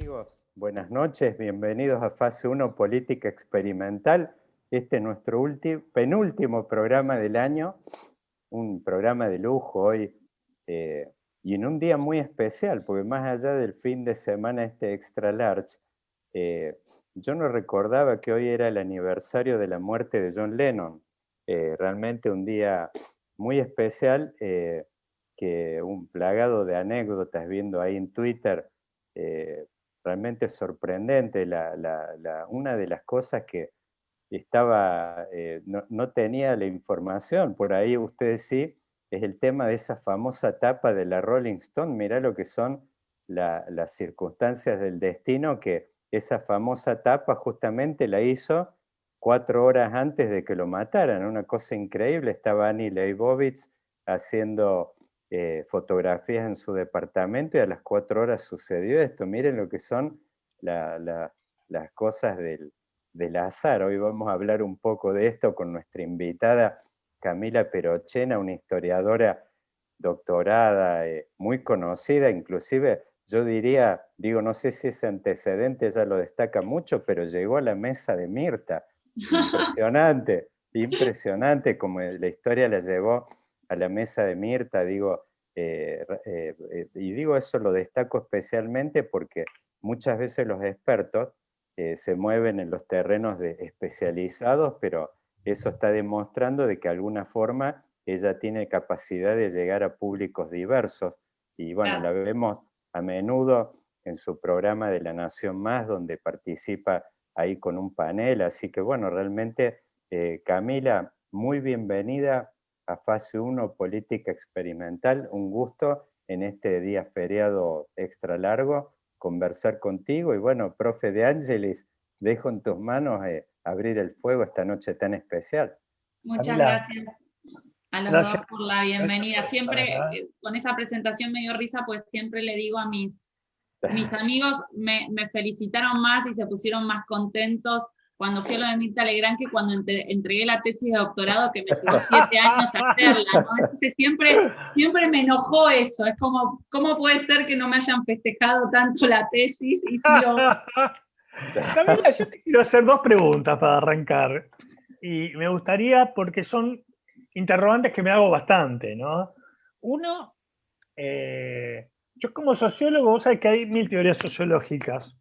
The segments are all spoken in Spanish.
Amigos, buenas noches, bienvenidos a Fase 1 Política Experimental. Este es nuestro penúltimo programa del año, un programa de lujo hoy, y en un día muy especial, porque más allá del fin de semana este extra large, eh, yo no recordaba que hoy era el aniversario de la muerte de John Lennon. Realmente un día muy especial, que un plagado de anécdotas viendo ahí en Twitter. eh, Realmente sorprendente. Una de las cosas que no tenía la información, por ahí ustedes sí, es el tema de esa famosa tapa de la Rolling Stone. Mirá lo que son las circunstancias del destino, que esa famosa tapa justamente la hizo 4 horas antes de que lo mataran. Una cosa increíble. Estaba Annie Leibovitz haciendo fotografías en su departamento y a las 4 horas sucedió esto. Miren lo que son las cosas del azar. Hoy vamos a hablar un poco de esto con nuestra invitada Camila Perochena, una historiadora doctorada, muy conocida. Inclusive yo diría, no sé si ese antecedente ya lo destaca mucho, pero llegó a la mesa de Mirta. Impresionante, impresionante como la historia la llevó a la mesa de Mirta. Y digo eso, lo destaco especialmente porque muchas veces los expertos se mueven en los terrenos especializados, pero eso está demostrando de que de alguna forma ella tiene capacidad de llegar a públicos diversos. Y bueno, la Gracias. vemos a menudo en su programa de La Nación Más, donde participa ahí con un panel. Así que bueno, realmente, Camila, muy bienvenida a Fase 1 Política Experimental. Un gusto en este día feriado extra largo conversar contigo. Y bueno, profe De Angelis, dejo en tus manos abrir el fuego esta noche tan especial. Muchas Camila, gracias a los dos gracias, por la gracias bienvenida. por estar Siempre acá. con esa presentación me dio risa, pues siempre le digo a mis amigos, me felicitaron más y se pusieron más contentos cuando fui a lo de Mirta Legrand que cuando entregué la tesis de doctorado, que me llevó 7 años hacerla, ¿no? Entonces siempre me enojó eso. Es como, ¿cómo puede ser que no me hayan festejado tanto la tesis? Y sí Camila, yo te quiero hacer dos preguntas para arrancar. Y me gustaría, porque son interrogantes que me hago bastante, ¿no? Uno, yo como sociólogo, vos sabés que hay 1000 teorías sociológicas.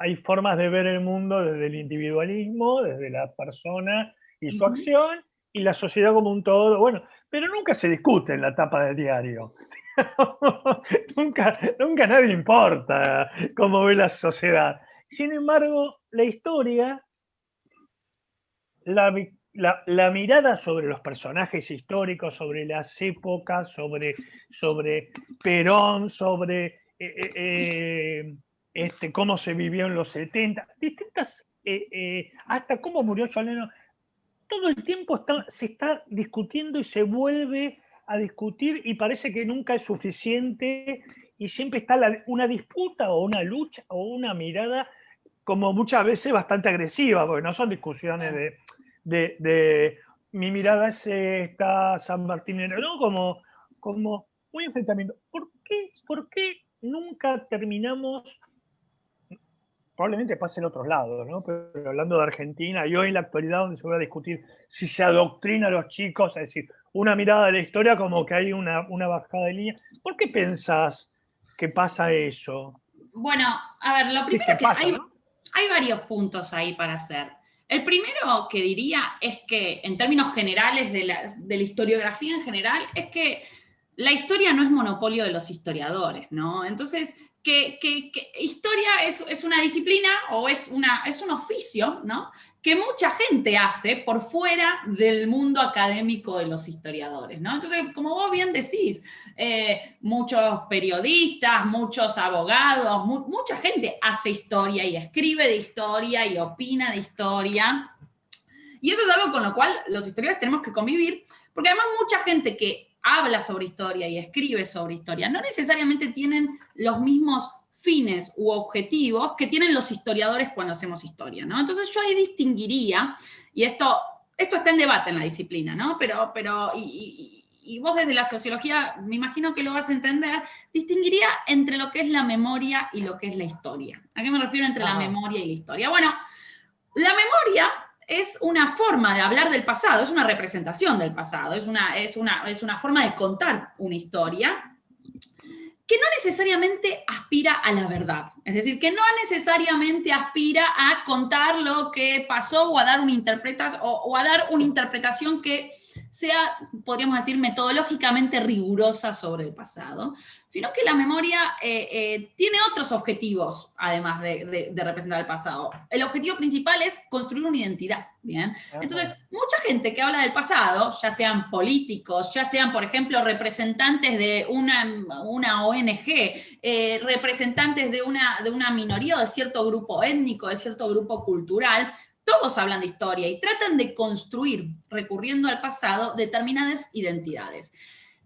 Hay formas de ver el mundo desde el individualismo, desde la persona y su acción, y la sociedad como un todo. Bueno, pero nunca se discute en la tapa del diario. nunca a nadie importa cómo ve la sociedad. Sin embargo, la historia, la mirada sobre los personajes históricos, sobre las épocas, sobre Perón, sobre cómo se vivió en los 70, distintas, hasta cómo murió John Lennon, todo el tiempo se está discutiendo y se vuelve a discutir y parece que nunca es suficiente y siempre está una disputa o una lucha o una mirada como muchas veces bastante agresiva, porque no son discusiones de mi mirada es esta, San Martín, no, como un enfrentamiento. ¿Por qué nunca terminamos? Probablemente pase en otros lados, ¿no? Pero hablando de Argentina, y hoy en la actualidad donde se va a discutir si se adoctrina a los chicos, es decir, una mirada de la historia como que hay una bajada de línea. ¿Por qué pensás que pasa eso? Bueno, a ver, lo Sí, primero que que pasa, ¿no? hay varios puntos ahí para hacer. El primero que diría es que, en términos generales de la historiografía en general, es que la historia no es monopolio de los historiadores, ¿no? Entonces, que historia es una disciplina o es un oficio, ¿no? Que mucha gente hace por fuera del mundo académico de los historiadores, ¿no? Entonces, como vos bien decís, muchos periodistas, muchos abogados, mucha gente hace historia y escribe de historia y opina de historia. Y eso es algo con lo cual los historiadores tenemos que convivir, porque además mucha gente que habla sobre historia y escribe sobre historia no necesariamente tienen los mismos fines u objetivos que tienen los historiadores cuando hacemos historia, ¿no? Entonces yo ahí distinguiría, y esto está en debate en la disciplina, ¿no? y vos desde la sociología, me imagino que lo vas a entender, distinguiría entre lo que es la memoria y lo que es la historia. ¿A qué me refiero entre la memoria y la historia? Bueno, la memoria es una forma de hablar del pasado, es una representación del pasado, es una forma de contar una historia que no necesariamente aspira a la verdad. Es decir, que no necesariamente aspira a contar lo que pasó o a dar una interpretación que sea, podríamos decir, metodológicamente rigurosa sobre el pasado, sino que la memoria tiene otros objetivos, además de representar el pasado. El objetivo principal es construir una identidad, ¿bien? Entonces, mucha gente que habla del pasado, ya sean políticos, ya sean, por ejemplo, representantes de una ONG, representantes de una minoría o de cierto grupo étnico, de cierto grupo cultural, todos hablan de historia y tratan de construir, recurriendo al pasado, determinadas identidades.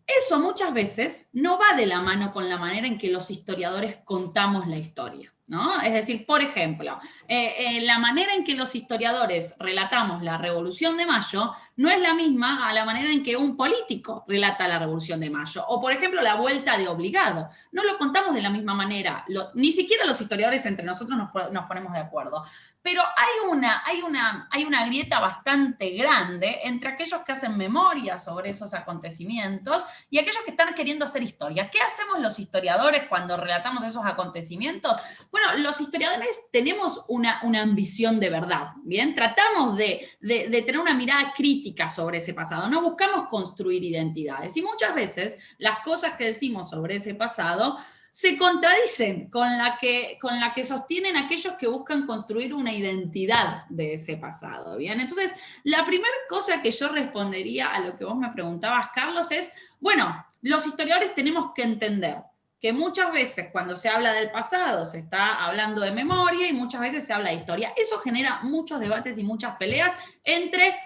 Eso muchas veces no va de la mano con la manera en que los historiadores contamos la historia, ¿no? Es decir, por ejemplo, la manera en que los historiadores relatamos la Revolución de Mayo no es la misma a la manera en que un político relata la Revolución de Mayo. O, por ejemplo, la vuelta de Obligado. No lo contamos de la misma manera. Ni siquiera los historiadores entre nosotros nos ponemos de acuerdo. Pero hay una grieta bastante grande entre aquellos que hacen memoria sobre esos acontecimientos y aquellos que están queriendo hacer historia. ¿Qué hacemos los historiadores cuando relatamos esos acontecimientos? Bueno, los historiadores tenemos una ambición de verdad, ¿bien? Tratamos de tener una mirada crítica sobre ese pasado, no buscamos construir identidades. Y muchas veces las cosas que decimos sobre ese pasado se contradicen con la que sostienen aquellos que buscan construir una identidad de ese pasado, ¿bien? Entonces, la primera cosa que yo respondería a lo que vos me preguntabas, Carlos, es, bueno, los historiadores tenemos que entender que muchas veces cuando se habla del pasado se está hablando de memoria y muchas veces se habla de historia. Eso genera muchos debates y muchas peleas entre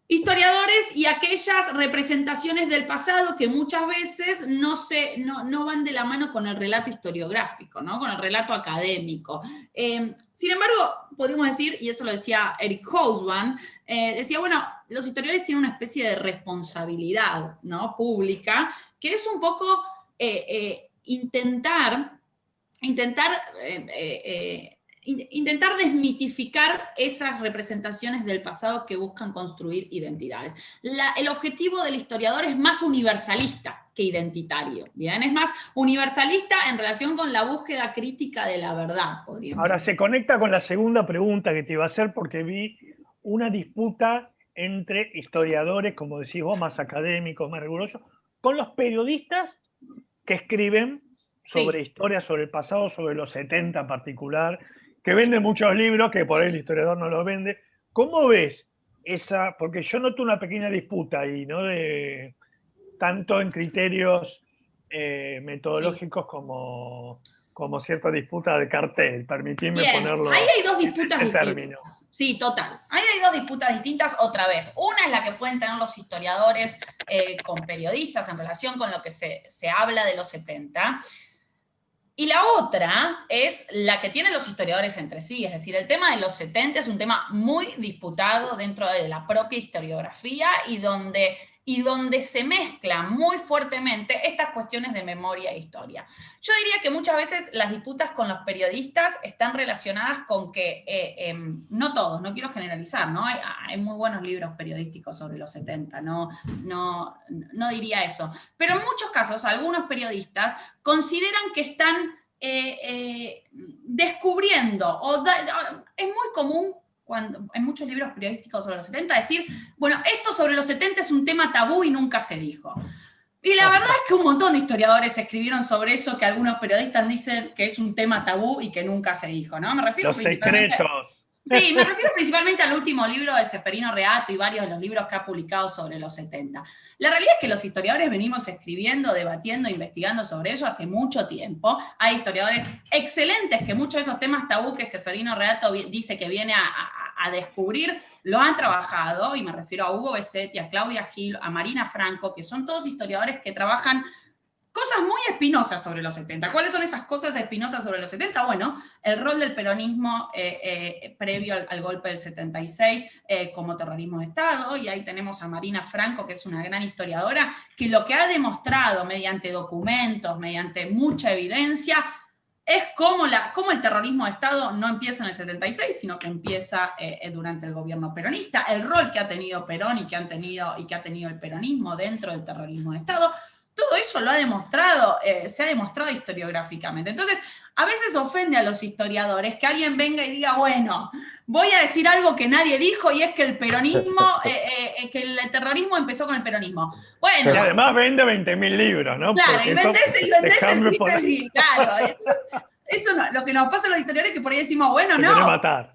historiadores y aquellas representaciones del pasado que muchas veces no van de la mano con el relato historiográfico, ¿no? Con el relato académico. Sin embargo, podríamos decir, y eso lo decía Eric Hobsbawm, decía, bueno, los historiadores tienen una especie de responsabilidad, ¿no? Pública, que es un poco intentar desmitificar esas representaciones del pasado que buscan construir identidades. El objetivo del historiador es más universalista que identitario, ¿bien? Es más universalista en relación con la búsqueda crítica de la verdad, podríamos Ahora decir. se conecta con la segunda pregunta que te iba a hacer porque vi una disputa entre historiadores, como decís vos, más académicos, más rigurosos, con los periodistas que escriben sobre historia, sobre el pasado, sobre los 70 en particular, que venden muchos libros, que por ahí el historiador no los vende. ¿Cómo ves esa? Porque yo noto una pequeña disputa ahí, ¿no? Tanto en criterios metodológicos como cierta disputa de cartel. Permitidme Bien, ponerlo ahí hay dos disputas en distintas. términos. Sí, total. Ahí hay dos disputas distintas otra vez. Una es la que pueden tener los historiadores con periodistas en relación con lo que se habla de los 70. Y la otra es la que tienen los historiadores entre sí, es decir, el tema de los 70 es un tema muy disputado dentro de la propia historiografía y donde se mezclan muy fuertemente estas cuestiones de memoria e historia. Yo diría que muchas veces las disputas con los periodistas están relacionadas con que, no todos, no quiero generalizar, ¿no? Hay muy buenos libros periodísticos sobre los 70, no diría eso, pero en muchos casos algunos periodistas consideran que están descubriendo, es muy común en muchos libros periodísticos sobre los 70 decir, bueno, esto sobre los 70 es un tema tabú y nunca se dijo. Y la verdad es que un montón de historiadores escribieron sobre eso, que algunos periodistas dicen que es un tema tabú y que nunca se dijo, ¿no? Me refiero los secretos. Sí, me refiero principalmente al último libro de Ceferino Reato y varios de los libros que ha publicado sobre los 70. La realidad es que los historiadores venimos escribiendo, debatiendo, investigando sobre ello hace mucho tiempo. Hay historiadores excelentes que muchos de esos temas tabú que Ceferino Reato dice que viene a descubrir, lo han trabajado, y me refiero a Hugo Besetti, a Claudia Gil, a Marina Franco, que son todos historiadores que trabajan cosas muy espinosas sobre los 70. ¿Cuáles son esas cosas espinosas sobre los 70? Bueno, el rol del peronismo previo al golpe del 76 como terrorismo de Estado, y ahí tenemos a Marina Franco, que es una gran historiadora, que lo que ha demostrado mediante documentos, mediante mucha evidencia, es cómo el terrorismo de Estado no empieza en el 76, sino que empieza durante el gobierno peronista, el rol que ha tenido Perón y que ha tenido el peronismo dentro del terrorismo de Estado. Todo eso lo ha demostrado, se ha demostrado historiográficamente. Entonces, a veces ofende a los historiadores que alguien venga y diga, bueno, voy a decir algo que nadie dijo, y es que el peronismo, que el terrorismo empezó con el peronismo. Bueno. Y además vende 20.000 libros, ¿no? Claro, y vendés el crimen, claro. Eso no, lo que nos pasa a los historiadores es que por ahí decimos, bueno, no. Quiere matar.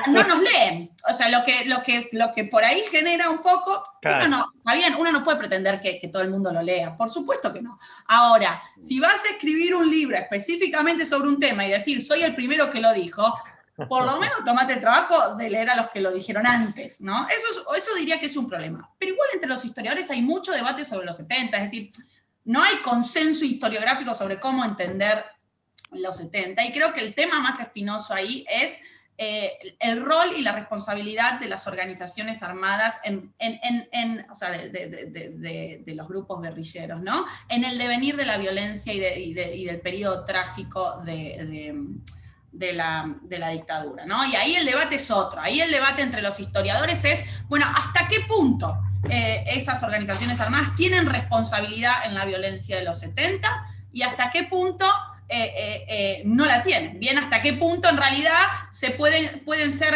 No nos leen. O sea, lo que por ahí genera un poco, claro. Está bien, uno no puede pretender que todo el mundo lo lea, por supuesto que no. Ahora, si vas a escribir un libro específicamente sobre un tema y decir, soy el primero que lo dijo, por lo menos tomate el trabajo de leer a los que lo dijeron antes, ¿no? Eso diría que es un problema. Pero igual entre los historiadores hay mucho debate sobre los 70, es decir, no hay consenso historiográfico sobre cómo entender los 70, y creo que el tema más espinoso ahí es el rol y la responsabilidad de las organizaciones armadas o sea, de los grupos guerrilleros, ¿no? En el devenir de la violencia y del periodo trágico de la dictadura, ¿no? Y ahí el debate es otro. Ahí el debate entre los historiadores es, bueno, ¿hasta qué punto esas organizaciones armadas tienen responsabilidad en la violencia de los 70? Y hasta qué punto no la tienen. Bien, hasta qué punto en realidad pueden ser,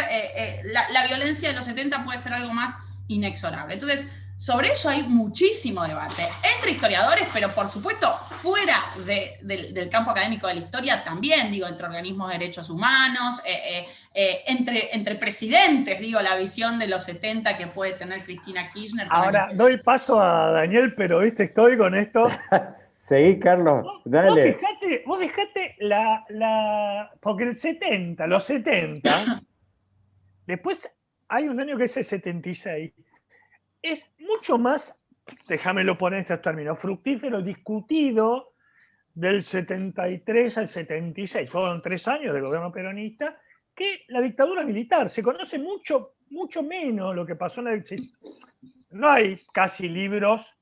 la violencia de los 70 puede ser algo más inexorable. Entonces, sobre eso hay muchísimo debate entre historiadores, pero por supuesto fuera del campo académico de la historia también, digo, entre organismos de derechos humanos, entre presidentes, digo, la visión de los 70 que puede tener Cristina Kirchner. Ahora, doy paso a Daniel, pero viste, estoy con esto. Seguí, Carlos, dale. Vos fijate porque los 70, después hay un año que es el 76, es mucho más, déjamelo poner en estos términos, fructífero, discutido del 73 al 76, fueron 3 años del gobierno peronista, que la dictadura militar. Se conoce mucho menos lo que pasó en la dictadura. No hay casi libros,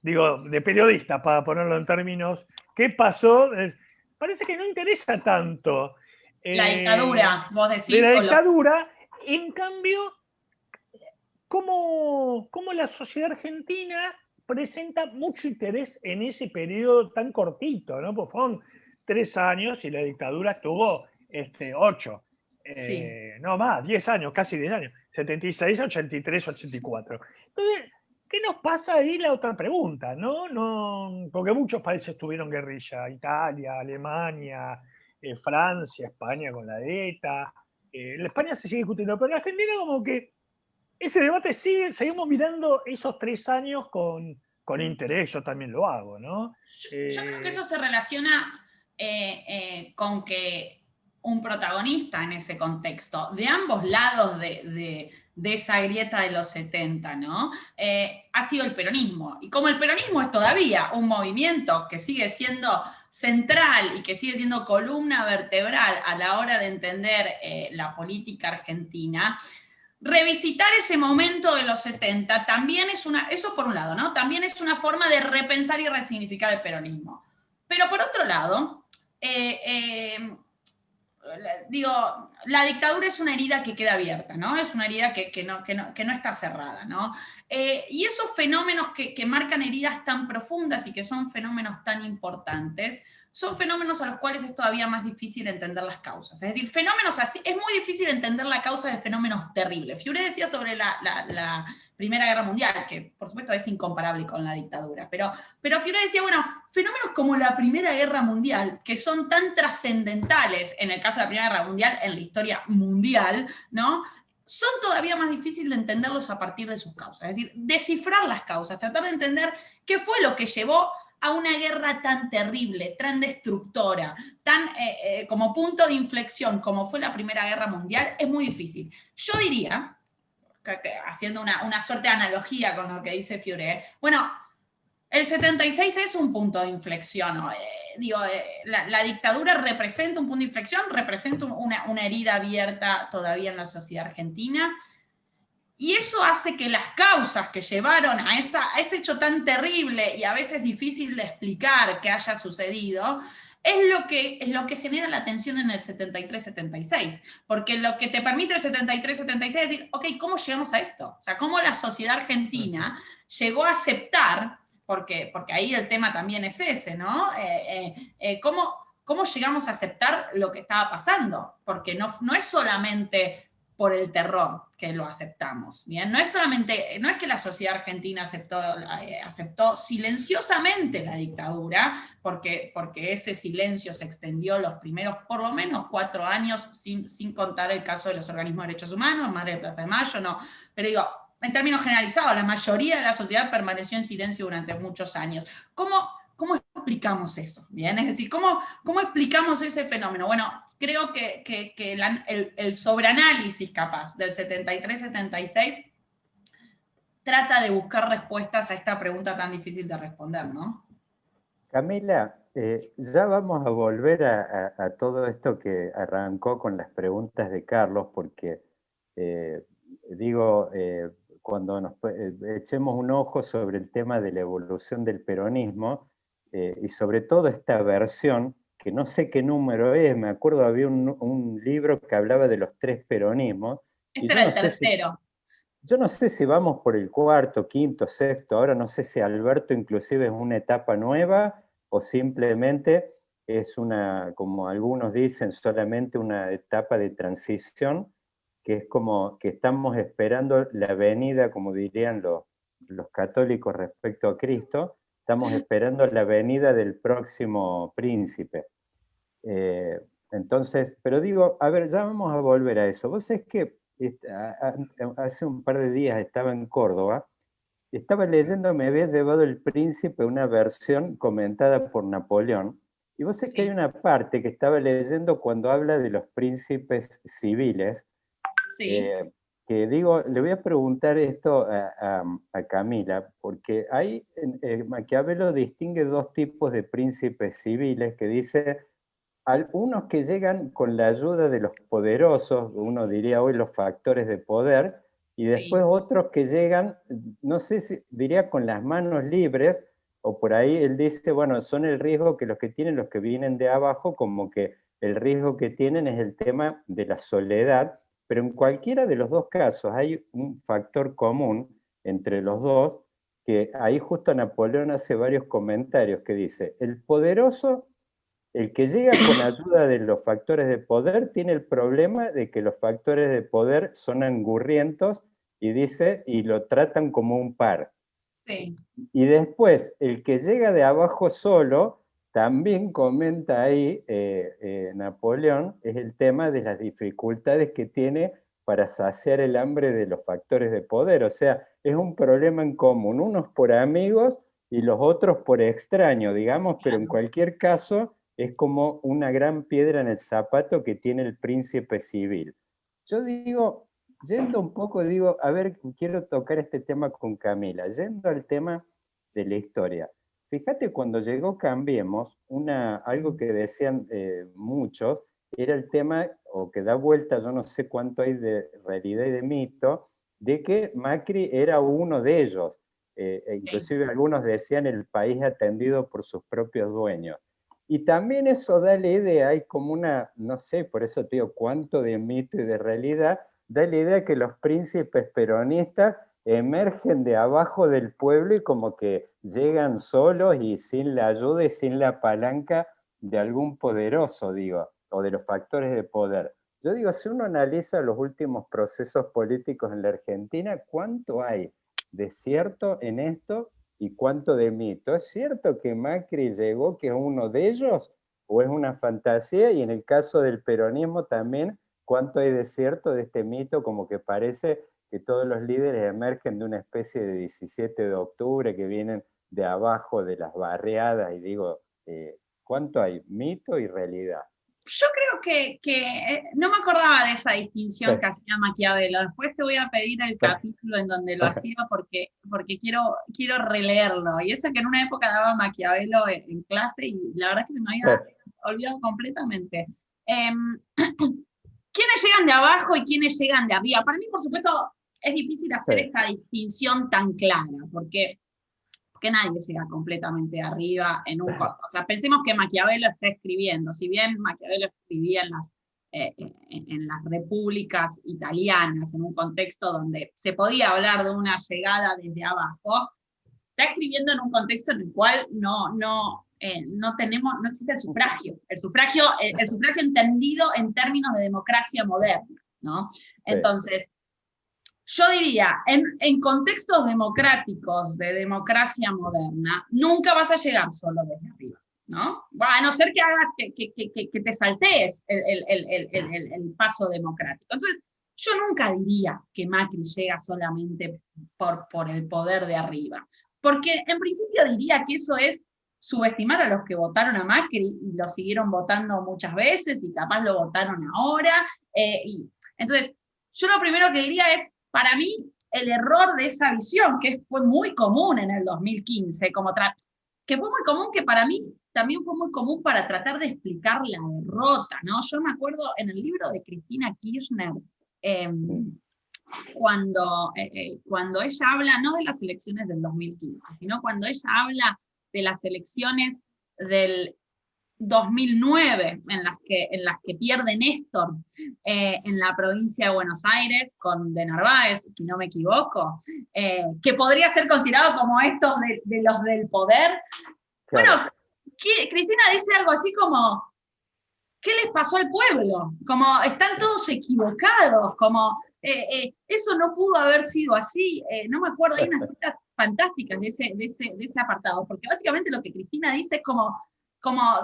de periodistas, para ponerlo en términos, ¿qué pasó? Parece que no interesa tanto. La dictadura, vos decís. De la dictadura, en cambio, cómo la sociedad argentina presenta mucho interés en ese periodo tan cortito, ¿no? Pues fueron 3 años y la dictadura estuvo 8. Sí. No más, 10 años, casi 10 años. 76, 83, 84. Entonces, ¿qué nos pasa ahí? La otra pregunta, ¿no? Porque muchos países tuvieron guerrilla, Italia, Alemania, Francia, España con la ETA. La España se sigue discutiendo, pero en Argentina como que ese debate seguimos mirando esos 3 años con interés, yo también lo hago, ¿no? Yo creo que eso se relaciona con que un protagonista en ese contexto, de ambos lados de esa grieta de los 70, ¿no? Ha sido el peronismo. Y como el peronismo es todavía un movimiento que sigue siendo central y que sigue siendo columna vertebral a la hora de entender la política argentina, revisitar ese momento de los 70 también es eso por un lado, ¿no? También es una forma de repensar y resignificar el peronismo. Pero por otro lado, la dictadura es una herida que queda abierta, ¿no? Es una herida que no está cerrada, ¿no? Y esos fenómenos que marcan heridas tan profundas y que son fenómenos tan importantes, son fenómenos a los cuales es todavía más difícil entender las causas. Es decir, fenómenos así, es muy difícil entender la causa de fenómenos terribles. Fiore decía sobre la Primera Guerra Mundial, que por supuesto es incomparable con la dictadura, pero Fiore decía, bueno, fenómenos como la Primera Guerra Mundial, que son tan trascendentales en el caso de la Primera Guerra Mundial, en la historia mundial, ¿no? Son todavía más difíciles de entenderlos a partir de sus causas. Es decir, descifrar las causas, tratar de entender qué fue lo que llevó a una guerra tan terrible, tan destructora, tan como punto de inflexión como fue la Primera Guerra Mundial, es muy difícil. Yo diría, haciendo una suerte de analogía con lo que dice Fiore, bueno, El 76 es un punto de inflexión, ¿no? La dictadura representa un punto de inflexión, representa una herida abierta todavía en la sociedad argentina, y eso hace que las causas que llevaron a ese hecho tan terrible y a veces difícil de explicar que haya sucedido, es lo que genera la tensión en el 73-76, porque lo que te permite el 73-76 es decir, ok, ¿cómo llegamos a esto? O sea, ¿cómo la sociedad argentina llegó a aceptar, porque ahí el tema también es ese, ¿no? ¿Cómo llegamos a aceptar lo que estaba pasando? Porque no es solamente por el terror que lo aceptamos. ¿Bien? No es que la sociedad argentina aceptó silenciosamente la dictadura, porque ese silencio se extendió los primeros por lo menos 4 años, sin contar el caso de los organismos de derechos humanos, Madre de Plaza de Mayo, no. Pero digo, en términos generalizados, la mayoría de la sociedad permaneció en silencio durante muchos años. ¿Cómo explicamos eso? ¿Bien? Es decir, ¿cómo explicamos ese fenómeno? Bueno, creo que el sobreanálisis capaz del 73-76 trata de buscar respuestas a esta pregunta tan difícil de responder, ¿no? Camila, ya vamos a volver a todo esto que arrancó con las preguntas de Carlos, porque digo, cuando nos echemos un ojo sobre el tema de la evolución del peronismo, y sobre todo esta versión, que no sé qué número es, me acuerdo había un libro que hablaba de los 3 peronismos, y Este era el tercero. yo no sé si vamos por el cuarto, quinto, sexto, ahora no sé si Alberto inclusive es una etapa nueva o simplemente es una, como algunos dicen, solamente una etapa de transición, que es como que estamos esperando la venida, como dirían los católicos respecto a Cristo, estamos esperando la venida del próximo príncipe. Entonces, pero digo, a ver, ya vamos a volver a eso. Vos sabés que hace un par de días estaba en Córdoba, estaba leyendo, me había llevado El Príncipe, una versión comentada por Napoleón, y vos sabés que hay Sí, una parte que estaba leyendo cuando habla de los príncipes civiles, sí. eh, que digo, le voy a preguntar esto a Camila, porque ahí Maquiavelo distingue 2 tipos de príncipes civiles que dice algunos que llegan con la ayuda de los poderosos, uno diría hoy los factores de poder, y después Sí. otros que llegan, no sé si diría con las manos libres, o por ahí él dice, bueno, son el riesgo que los que tienen los que vienen de abajo, como que el riesgo que tienen es el tema de la soledad, pero en cualquiera de los 2 casos hay un factor común entre los dos, que ahí justo Napoleón hace varios comentarios que dice, el poderoso, el que llega con ayuda de los factores de poder tiene el problema de que los factores de poder son angurrientos y dice, y lo tratan como un par. Sí. Y después, el que llega de abajo solo, también comenta ahí Napoleón, es el tema de las dificultades que tiene para saciar el hambre de los factores de poder. O sea, es un problema en común, unos por amigos y los otros por extraño, digamos, pero en cualquier caso es como una gran piedra en el zapato que tiene el príncipe civil. Yo digo, yendo un poco, digo, a ver, quiero tocar este tema con Camila, yendo al tema de la historia. Fíjate, cuando llegó Cambiemos, algo que decían muchos, era el tema, o que da vuelta, yo no sé cuánto hay de realidad y de mito, de que Macri era uno de ellos. Sí. Inclusive algunos decían el país atendido por sus propios dueños. Y también eso da la idea, hay como una, no sé, por eso te digo, cuánto de mito y de realidad, da la idea que los príncipes peronistas emergen de abajo del pueblo y como que llegan solos y sin la ayuda y sin la palanca de algún poderoso, digo, o de los factores de poder. Yo digo, si uno analiza los últimos procesos políticos en la Argentina, ¿cuánto hay de cierto en esto y cuánto de mito? ¿Es cierto que Macri llegó, que es uno de ellos, o es una fantasía? Y en el caso del peronismo también, ¿cuánto hay de cierto de este mito? Como que parece que todos los líderes emergen de una especie de 17 de octubre, que vienen de abajo de las barriadas, y digo, ¿cuánto hay? Mito y realidad. Yo creo que no me acordaba de esa distinción Sí. que hacía Maquiavelo. Después te voy a pedir el capítulo en donde lo hacía porque quiero releerlo. Y eso que en una época daba Maquiavelo en clase y la verdad es que se me había olvidado completamente. ¿Quiénes llegan de abajo y quiénes llegan de arriba? Para mí, por supuesto, es difícil hacer esta distinción tan clara, porque nadie llega completamente arriba o sea, pensemos que Maquiavelo está escribiendo, si bien Maquiavelo escribía en las repúblicas italianas, en un contexto donde se podía hablar de una llegada desde abajo, está escribiendo en un contexto en el cual no existe el sufragio. El sufragio entendido en términos de democracia moderna, ¿no? Sí. Entonces, yo diría, en contextos democráticos de democracia moderna, nunca vas a llegar solo desde arriba, ¿no? A no ser que hagas que te saltees el paso democrático. Entonces, yo nunca diría que Macri llega solamente por el poder de arriba, porque en principio diría que eso es subestimar a los que votaron a Macri y lo siguieron votando muchas veces y capaz lo votaron ahora. Entonces, yo lo primero que diría es, para mí, el error de esa visión, que fue muy común en el 2015, que fue muy común, que para mí también fue muy común para tratar de explicar la derrota, ¿no? Yo me acuerdo en el libro de Cristina Kirchner, cuando ella habla, no de las elecciones del 2015, sino cuando ella habla de las elecciones del 2009, en las que pierde Néstor en la provincia de Buenos Aires con de Narváez, si no me equivoco, que podría ser considerado como estos de los del poder. Claro. Bueno, Cristina dice algo así como, ¿qué les pasó al pueblo? Como, están todos equivocados, como, eso no pudo haber sido así. No me acuerdo, hay unas citas fantásticas de ese apartado, porque básicamente lo que Cristina dice es como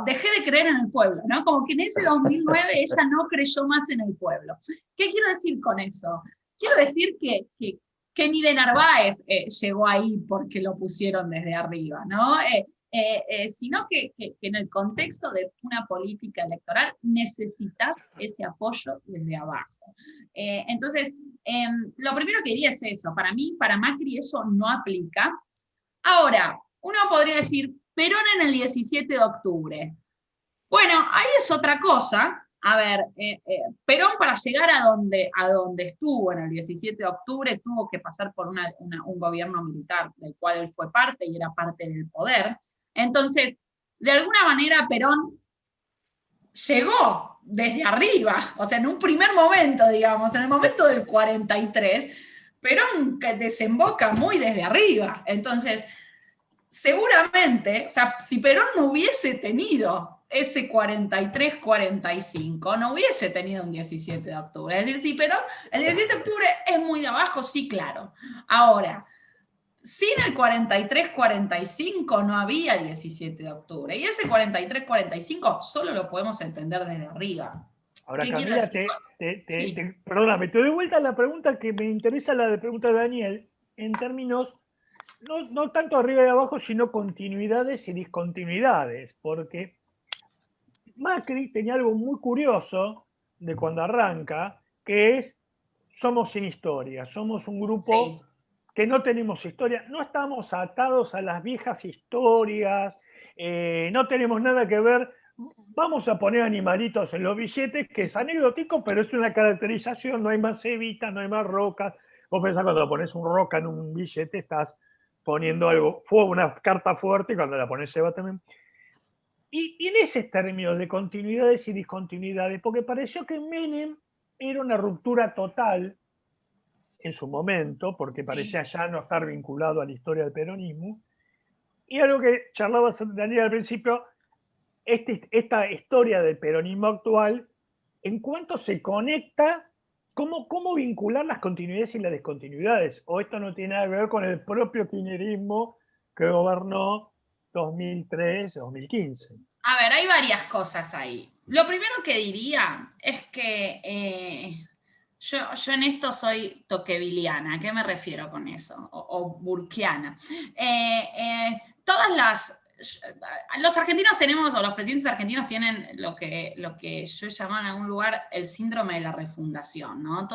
dejé de creer en el pueblo, ¿no? Como que en ese 2009 ella no creyó más en el pueblo. ¿Qué quiero decir con eso? Quiero decir que ni de Narváez llegó ahí porque lo pusieron desde arriba, ¿no? Sino que en el contexto de una política electoral necesitas ese apoyo desde abajo. Entonces, lo primero que diría es eso. Para mí, para Macri, eso no aplica. Ahora, uno podría decir, Perón en el 17 de octubre. Bueno, ahí es otra cosa. A ver, Perón para llegar a donde estuvo en el 17 de octubre tuvo que pasar por un gobierno militar del cual él fue parte y era parte del poder. Entonces, de alguna manera Perón llegó desde arriba, o sea, en un primer momento, digamos, en el momento del 43, Perón desemboca muy desde arriba. Entonces, seguramente, o sea, si Perón no hubiese tenido ese 43-45, no hubiese tenido un 17 de octubre. Es decir, si Perón, el 17 de octubre es muy de abajo, sí, claro. Ahora, sin el 43-45 no había 17 de octubre. Y ese 43-45 solo lo podemos entender desde arriba. Ahora, Camila, perdóname, te doy vuelta a la pregunta que me interesa, la de pregunta de Daniel, en términos no tanto arriba y abajo, sino continuidades y discontinuidades, porque Macri tenía algo muy curioso de cuando arranca, que es, somos sin historia, somos un grupo que no tenemos historia, no estamos atados a las viejas historias, no tenemos nada que ver, vamos a poner animalitos en los billetes, que es anecdótico, pero es una caracterización, no hay más cevitas, no hay más rocas. Vos pensás cuando pones un roca en un billete, estás poniendo algo, una carta fuerte, y cuando la pones se va también. Y en ese término de continuidades y discontinuidades, porque pareció que Menem era una ruptura total en su momento, porque parecía ya no estar vinculado a la historia del peronismo, y algo que charlaba Daniel al principio, esta historia del peronismo actual, en cuanto se conecta, ¿cómo vincular las continuidades y las discontinuidades? O esto no tiene nada que ver con el propio kirchnerismo que gobernó 2003-2015. A ver, hay varias cosas ahí. Lo primero que diría es que yo en esto soy toqueviliana. ¿A qué me refiero con eso? O burkiana. Todas los argentinos tenemos, o los presidentes argentinos tienen lo que yo llamaba en algún lugar el síndrome de la refundación, ¿no?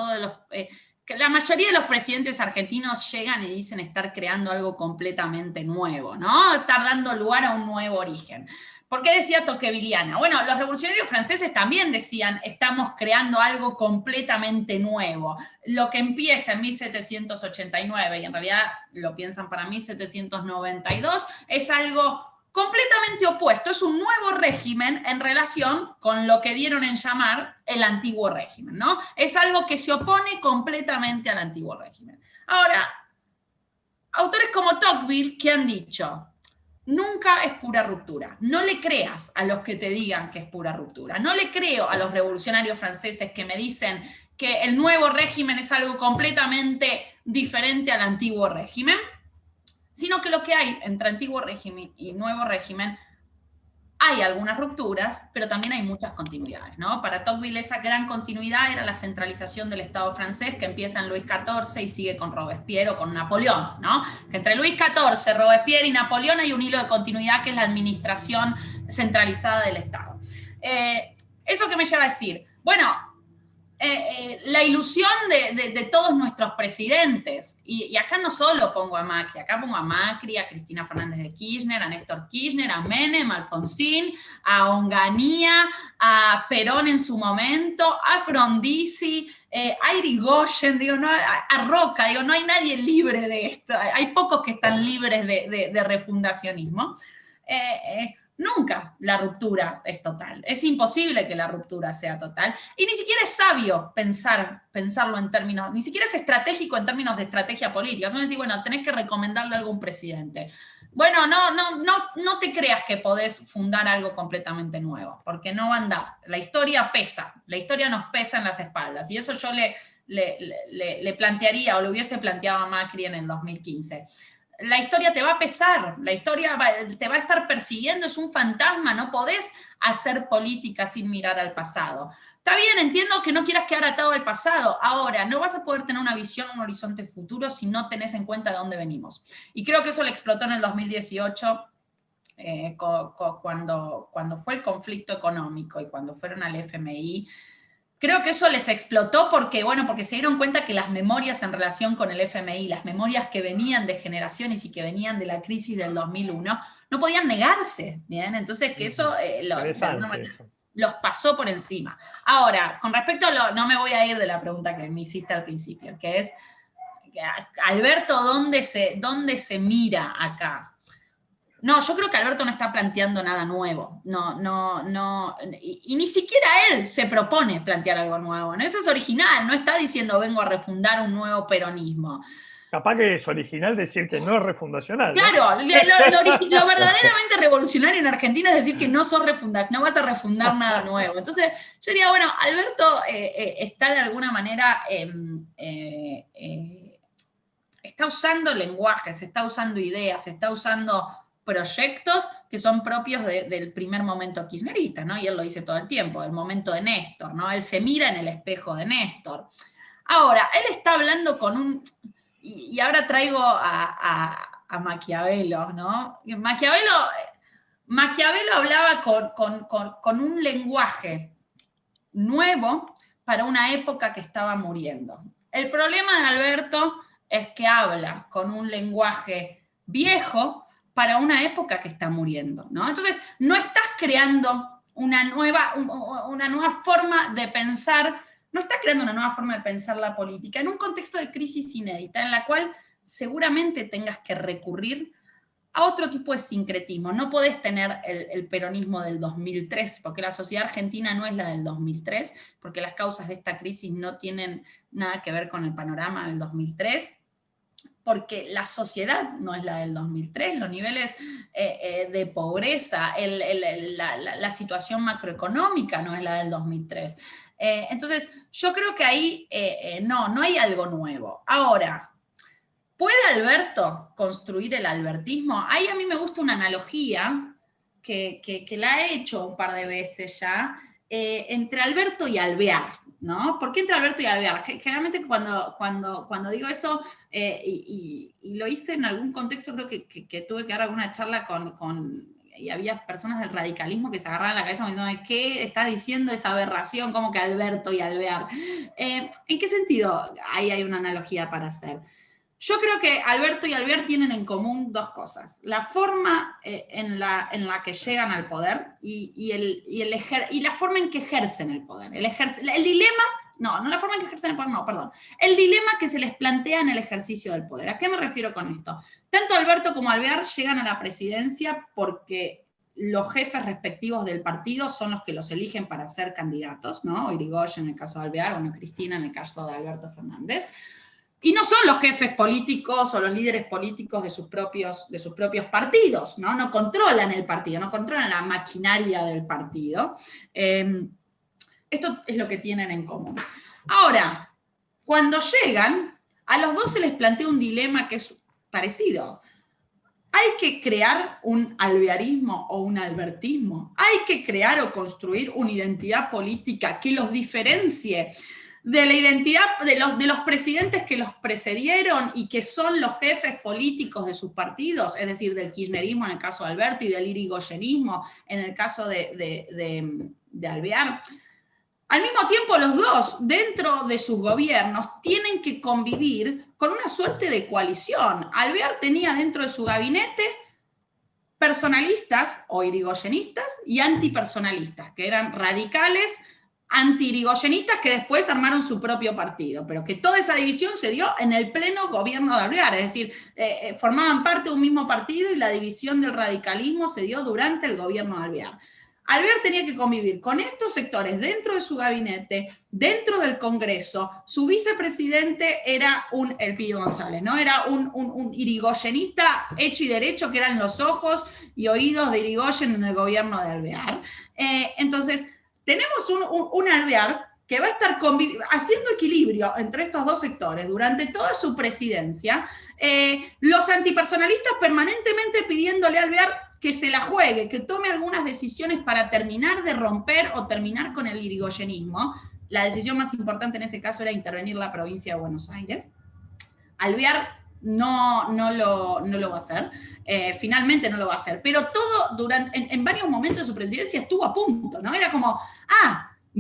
La mayoría de los presidentes argentinos llegan y dicen estar creando algo completamente nuevo, ¿no? Estar dando lugar a un nuevo origen. ¿Por qué decía Tocquevillana? Bueno, los revolucionarios franceses también decían, estamos creando algo completamente nuevo. Lo que empieza en 1789, y en realidad lo piensan para 1792, es algo completamente opuesto, es un nuevo régimen en relación con lo que dieron en llamar el antiguo régimen, ¿no? Es algo que se opone completamente al antiguo régimen. Ahora, autores como Tocqueville que han dicho, nunca es pura ruptura. No le creas a los que te digan que es pura ruptura. No le creo a los revolucionarios franceses que me dicen que el nuevo régimen es algo completamente diferente al antiguo régimen, sino que lo que hay entre antiguo régimen y nuevo régimen, hay algunas rupturas, pero también hay muchas continuidades, ¿no? Para Tocqueville esa gran continuidad era la centralización del Estado francés que empieza en Luis XIV y sigue con Robespierre o con Napoleón, ¿no? Que entre Luis XIV, Robespierre y Napoleón hay un hilo de continuidad que es la administración centralizada del Estado. ¿Eso qué me lleva a decir? Bueno, la ilusión de todos nuestros presidentes, y acá no solo pongo a Macri, acá pongo a Macri, a Cristina Fernández de Kirchner, a Néstor Kirchner, a Menem, a Alfonsín, a Onganía, a Perón en su momento, a Frondizi, a Irigoyen, digo, no, a Roca, digo, no hay nadie libre de esto, hay pocos que están libres de refundacionismo. Nunca la ruptura es total. Es imposible que la ruptura sea total. Y ni siquiera es sabio pensarlo en términos, ni siquiera es estratégico en términos de estrategia política. Son decir, bueno, tenés que recomendarle algo a un presidente. Bueno, no te creas que podés fundar algo completamente nuevo, porque no va a andar. La historia pesa, la historia nos pesa en las espaldas. Y eso yo le plantearía, o le hubiese planteado a Macri en el 2015. La historia te va a pesar, la historia te va a estar persiguiendo, es un fantasma, no podés hacer política sin mirar al pasado. Está bien, entiendo que no quieras quedar atado al pasado, ahora no vas a poder tener una visión, un horizonte futuro si no tenés en cuenta de dónde venimos. Y creo que eso le explotó en el 2018, cuando fue el conflicto económico y cuando fueron al FMI. Creo que eso les explotó porque se dieron cuenta que las memorias en relación con el FMI, las memorias que venían de generaciones y que venían de la crisis del 2001, no podían negarse, ¿bien? Entonces que eso de alguna manera los pasó por encima. Ahora, con respecto a no me voy a ir de la pregunta que me hiciste al principio, que es, Alberto, ¿dónde se mira acá? No, yo creo que Alberto no está planteando nada nuevo. Y ni siquiera él se propone plantear algo nuevo, ¿no? Eso es original, no está diciendo vengo a refundar un nuevo peronismo. Capaz que es original decir que no es refundacional, ¿no? Claro, lo verdaderamente revolucionario en Argentina es decir que no vas a refundar nada nuevo. Entonces, yo diría, bueno, Alberto está de alguna manera, está usando lenguajes, está usando ideas, está usando proyectos que son propios del primer momento kirchnerista, ¿no? Y él lo dice todo el tiempo, el momento de Néstor, ¿no? Él se mira en el espejo de Néstor. Ahora, él está hablando con un... Y ahora traigo a Maquiavelo, ¿no? Maquiavelo hablaba con un lenguaje nuevo para una época que estaba muriendo. El problema de Alberto es que habla con un lenguaje viejo para una época que está muriendo, ¿no? Entonces, no estás creando una nueva forma de pensar, no estás creando una nueva forma de pensar la política en un contexto de crisis inédita, en la cual seguramente tengas que recurrir a otro tipo de sincretismo. No podés tener el peronismo del 2003, porque la sociedad argentina no es la del 2003, porque las causas de esta crisis no tienen nada que ver con el panorama del 2003, porque la sociedad no es la del 2003, los niveles de pobreza, la situación macroeconómica no es la del 2003. Entonces, yo creo que ahí no hay algo nuevo. Ahora, ¿puede Alberto construir el albertismo? Ahí a mí me gusta una analogía que la he hecho un par de veces ya, entre Alberto y Alvear, ¿no? ¿Por qué entre Alberto y Alvear? Generalmente cuando digo eso, y lo hice en algún contexto, creo que tuve que dar alguna charla con y había personas del radicalismo que se agarraban la cabeza diciendo, ¿qué está diciendo esa aberración? Como que Alberto y Alvear. ¿En qué sentido? Ahí hay una analogía para hacer. Yo creo que Alberto y Alvear tienen en común dos cosas. La forma en la que llegan al poder y la forma en que ejercen el poder. El dilema, no la forma en que ejercen el poder, no, perdón. El dilema que se les plantea en el ejercicio del poder. ¿A qué me refiero con esto? Tanto Alberto como Alvear llegan a la presidencia porque los jefes respectivos del partido son los que los eligen para ser candidatos, ¿no? Irigoyen en el caso de Alvear, bueno, Cristina en el caso de Alberto Fernández. Y no son los jefes políticos o los líderes políticos de sus propios partidos, ¿no? No controlan el partido, no controlan la maquinaria del partido. Esto es lo que tienen en común. Ahora, cuando llegan, a los dos se les plantea un dilema que es parecido. ¿Hay que crear un alvearismo o un albertismo? ¿Hay que crear o construir una identidad política que los diferencie de la identidad de los presidentes que los precedieron y que son los jefes políticos de sus partidos, es decir, del kirchnerismo en el caso de Alberto y del irigoyenismo en el caso de Alvear? Al mismo tiempo, los dos, dentro de sus gobiernos, tienen que convivir con una suerte de coalición. Alvear tenía dentro de su gabinete personalistas o irigoyenistas y antipersonalistas, que eran radicales, anti-irigoyenistas que después armaron su propio partido, pero que toda esa división se dio en el pleno gobierno de Alvear, es decir, formaban parte de un mismo partido y la división del radicalismo se dio durante el gobierno de Alvear. Alvear tenía que convivir con estos sectores dentro de su gabinete, dentro del Congreso. Su vicepresidente era el Pío González, ¿no? Era un irigoyenista hecho y derecho, que eran los ojos y oídos de Irigoyen en el gobierno de Alvear. Entonces, tenemos un Alvear que va a estar haciendo equilibrio entre estos dos sectores durante toda su presidencia. Los antipersonalistas permanentemente pidiéndole a Alvear que se la juegue, que tome algunas decisiones para terminar de romper o terminar con el irigoyenismo. La decisión más importante en ese caso era intervenir la provincia de Buenos Aires. Alvear no lo va a hacer, finalmente no lo va a hacer, pero todo en varios momentos de su presidencia estuvo a punto, ¿no? Era como,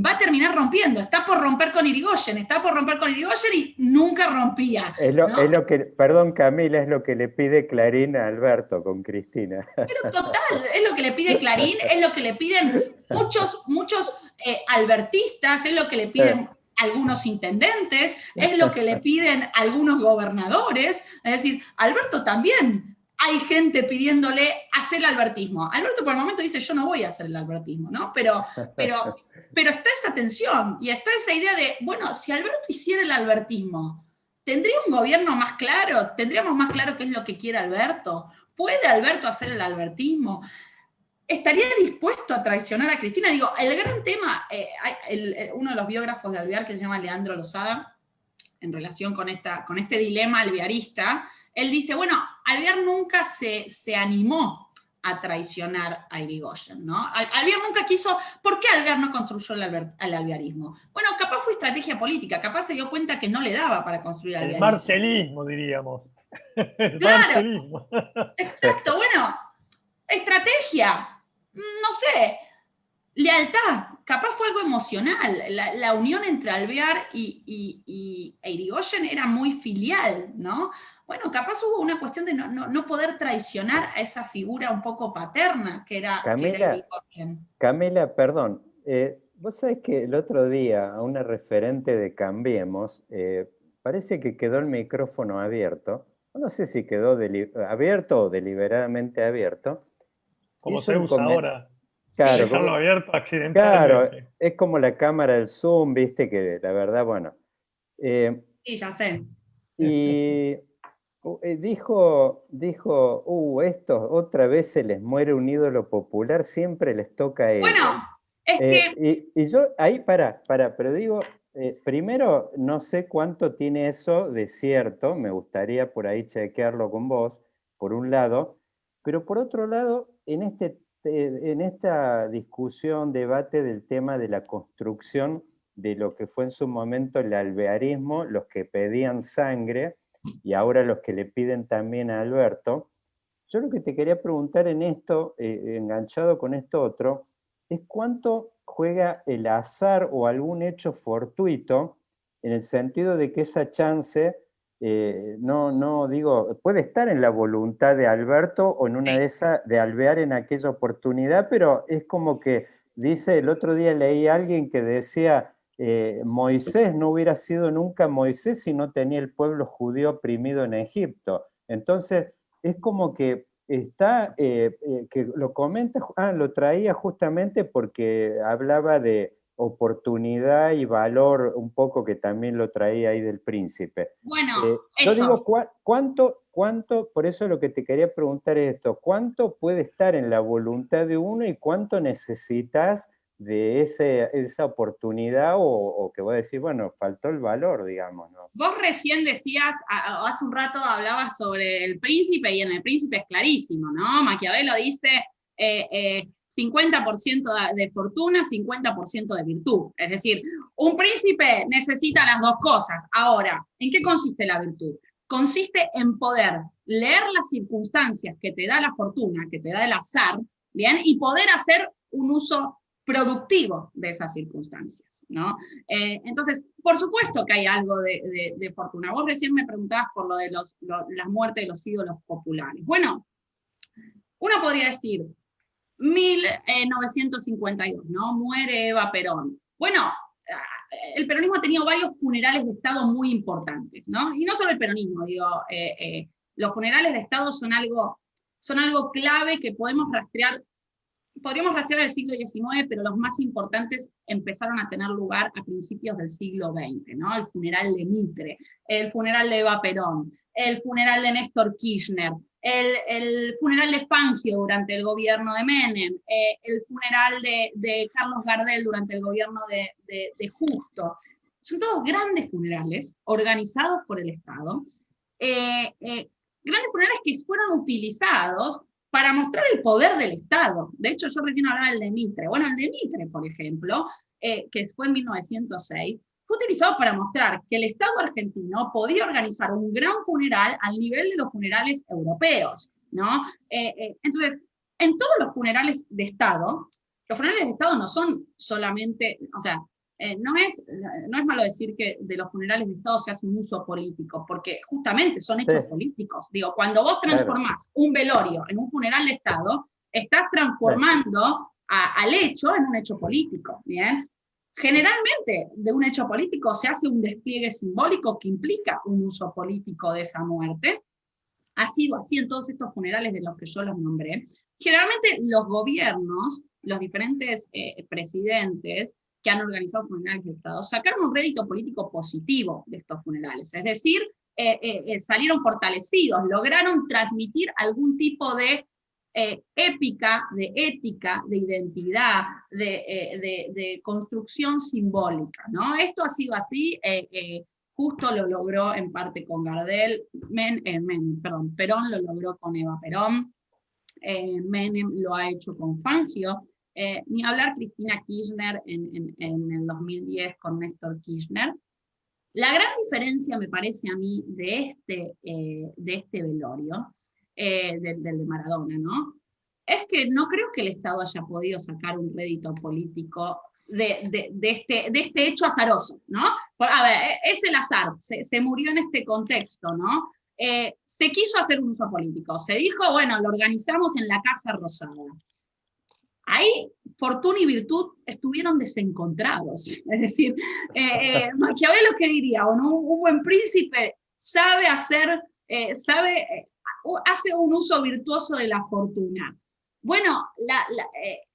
va a terminar rompiendo, está por romper con Irigoyen y nunca rompía. Es lo que, perdón Camila, es lo que le pide Clarín a Alberto con Cristina. Pero total, es lo que le pide Clarín, es lo que le piden muchos albertistas, es lo que le piden algunos intendentes, es lo que le piden algunos gobernadores. Es decir, Alberto también hay gente pidiéndole hacer el albertismo. Alberto por el momento dice, yo no voy a hacer el albertismo, ¿no? Pero está esa tensión y está esa idea de, bueno, si Alberto hiciera el albertismo, ¿tendría un gobierno más claro? ¿Tendríamos más claro qué es lo que quiere Alberto? ¿Puede Alberto hacer el albertismo? ¿Estaría dispuesto a traicionar a Cristina? Digo, el gran tema, uno de los biógrafos de Alvear, que se llama Leandro Lozada, en relación con este dilema alvearista, él dice, bueno, Alvear nunca se animó a traicionar a Irigoyen, ¿no? Alvear nunca quiso. ¿Por qué Alvear no construyó el alvearismo? Bueno, capaz fue estrategia política, capaz se dio cuenta que no le daba para construir el alvearismo. El marcelismo, diríamos. Claro, marcelismo. Exacto, bueno, estrategia, no sé, lealtad, capaz fue algo emocional. La unión entre Alvear e Irigoyen era muy filial, ¿no? Bueno, capaz hubo una cuestión de no poder traicionar a esa figura un poco paterna que era Irigoyen. Camila, perdón, vos sabés que el otro día a una referente de Cambiemos, parece que quedó el micrófono abierto, no sé si quedó abierto o deliberadamente abierto. Como se usa ahora. Claro, sí, dejarlo abierto accidentalmente. Claro, es como la cámara del Zoom, viste, que la verdad, bueno. Sí, ya sé. Y dijo, estos otra vez se les muere un ídolo popular, siempre les toca a ellos. Bueno, es que... Y yo, ahí, pero digo, primero, no sé cuánto tiene eso de cierto, me gustaría por ahí chequearlo con vos, por un lado, pero por otro lado, en esta discusión, debate del tema de la construcción de lo que fue en su momento el alvearismo, los que pedían sangre, y ahora los que le piden también a Alberto, Yo lo que te quería preguntar en esto, enganchado con esto otro, es cuánto juega el azar o algún hecho fortuito en el sentido de que esa chance, no digo, puede estar en la voluntad de Alberto o en una de esas de alvear en aquella oportunidad, pero es como que dice, el otro día leí a alguien que decía, Moisés no hubiera sido nunca Moisés si no tenía el pueblo judío oprimido en Egipto. Entonces, es como que está, que lo comenta, lo traía justamente porque hablaba de oportunidad y valor, un poco que también lo traía ahí del príncipe. Bueno, Yo eso. digo, ¿cuánto, por eso lo que te quería preguntar es esto, cuánto puede estar en la voluntad de uno y cuánto necesitas de esa oportunidad o que voy a decir, bueno, faltó el valor, digamos, ¿no? Vos recién decías, hace un rato hablabas sobre el príncipe, y en el príncipe es clarísimo, ¿no? Maquiavelo dice 50% de fortuna, 50% de virtud. Es decir, un príncipe necesita las dos cosas. Ahora, ¿en qué consiste la virtud? Consiste en poder leer las circunstancias que te da la fortuna, que te da el azar, ¿bien? Y poder hacer un uso productivo de esas circunstancias, ¿no? Entonces, por supuesto que hay algo de fortuna. Vos recién me preguntabas por lo de las muertes de los ídolos populares. Bueno, uno podría decir, 1952, ¿no? Muere Eva Perón. Bueno, el peronismo ha tenido varios funerales de Estado muy importantes, ¿no? Y no solo el peronismo, digo, los funerales de Estado son algo clave que podríamos rastrear el siglo XIX, pero los más importantes empezaron a tener lugar a principios del siglo XX, ¿no? El funeral de Mitre, el funeral de Eva Perón, el funeral de Néstor Kirchner, el funeral de Fangio durante el gobierno de Menem, el funeral de Carlos Gardel durante el gobierno de Justo. Son todos grandes funerales organizados por el Estado, grandes funerales que fueron utilizados para mostrar el poder del Estado. De hecho, yo recién hablaba del de Mitre. Bueno, el de Mitre, por ejemplo, que fue en 1906, fue utilizado para mostrar que el Estado argentino podía organizar un gran funeral al nivel de los funerales europeos, ¿no? Entonces, en todos los funerales de Estado, los funerales de Estado no son solamente, o sea, no es malo decir que de los funerales de Estado se hace un uso político, porque justamente son hechos políticos. Digo, cuando vos transformás un velorio en un funeral de Estado, estás transformando al hecho en un hecho político, ¿bien? Generalmente, de un hecho político se hace un despliegue simbólico que implica un uso político de esa muerte. Ha sido así en todos estos funerales de los que yo los nombré. Generalmente los gobiernos, los diferentes presidentes que han organizado funerales de Estado, sacaron un rédito político positivo de estos funerales, es decir, salieron fortalecidos, lograron transmitir algún tipo de épica, de ética, de identidad, de construcción simbólica, ¿no? Esto ha sido así, Justo lo logró en parte con Gardel, Perón lo logró con Eva Perón, Menem lo ha hecho con Fangio, ni hablar Cristina Kirchner en el 2010 con Néstor Kirchner. La gran diferencia, me parece a mí, de este velorio, del de Maradona, ¿no? Es que no creo que el Estado haya podido sacar un rédito político de este hecho azaroso, ¿no? A ver, es el azar, se murió en este contexto, ¿no? Se quiso hacer un uso político, se dijo, bueno, lo organizamos en la Casa Rosada. Ahí fortuna y virtud estuvieron desencontrados. Es decir, Maquiavelo, ¿qué diría? Bueno, un buen príncipe sabe hace un uso virtuoso de la fortuna. Bueno,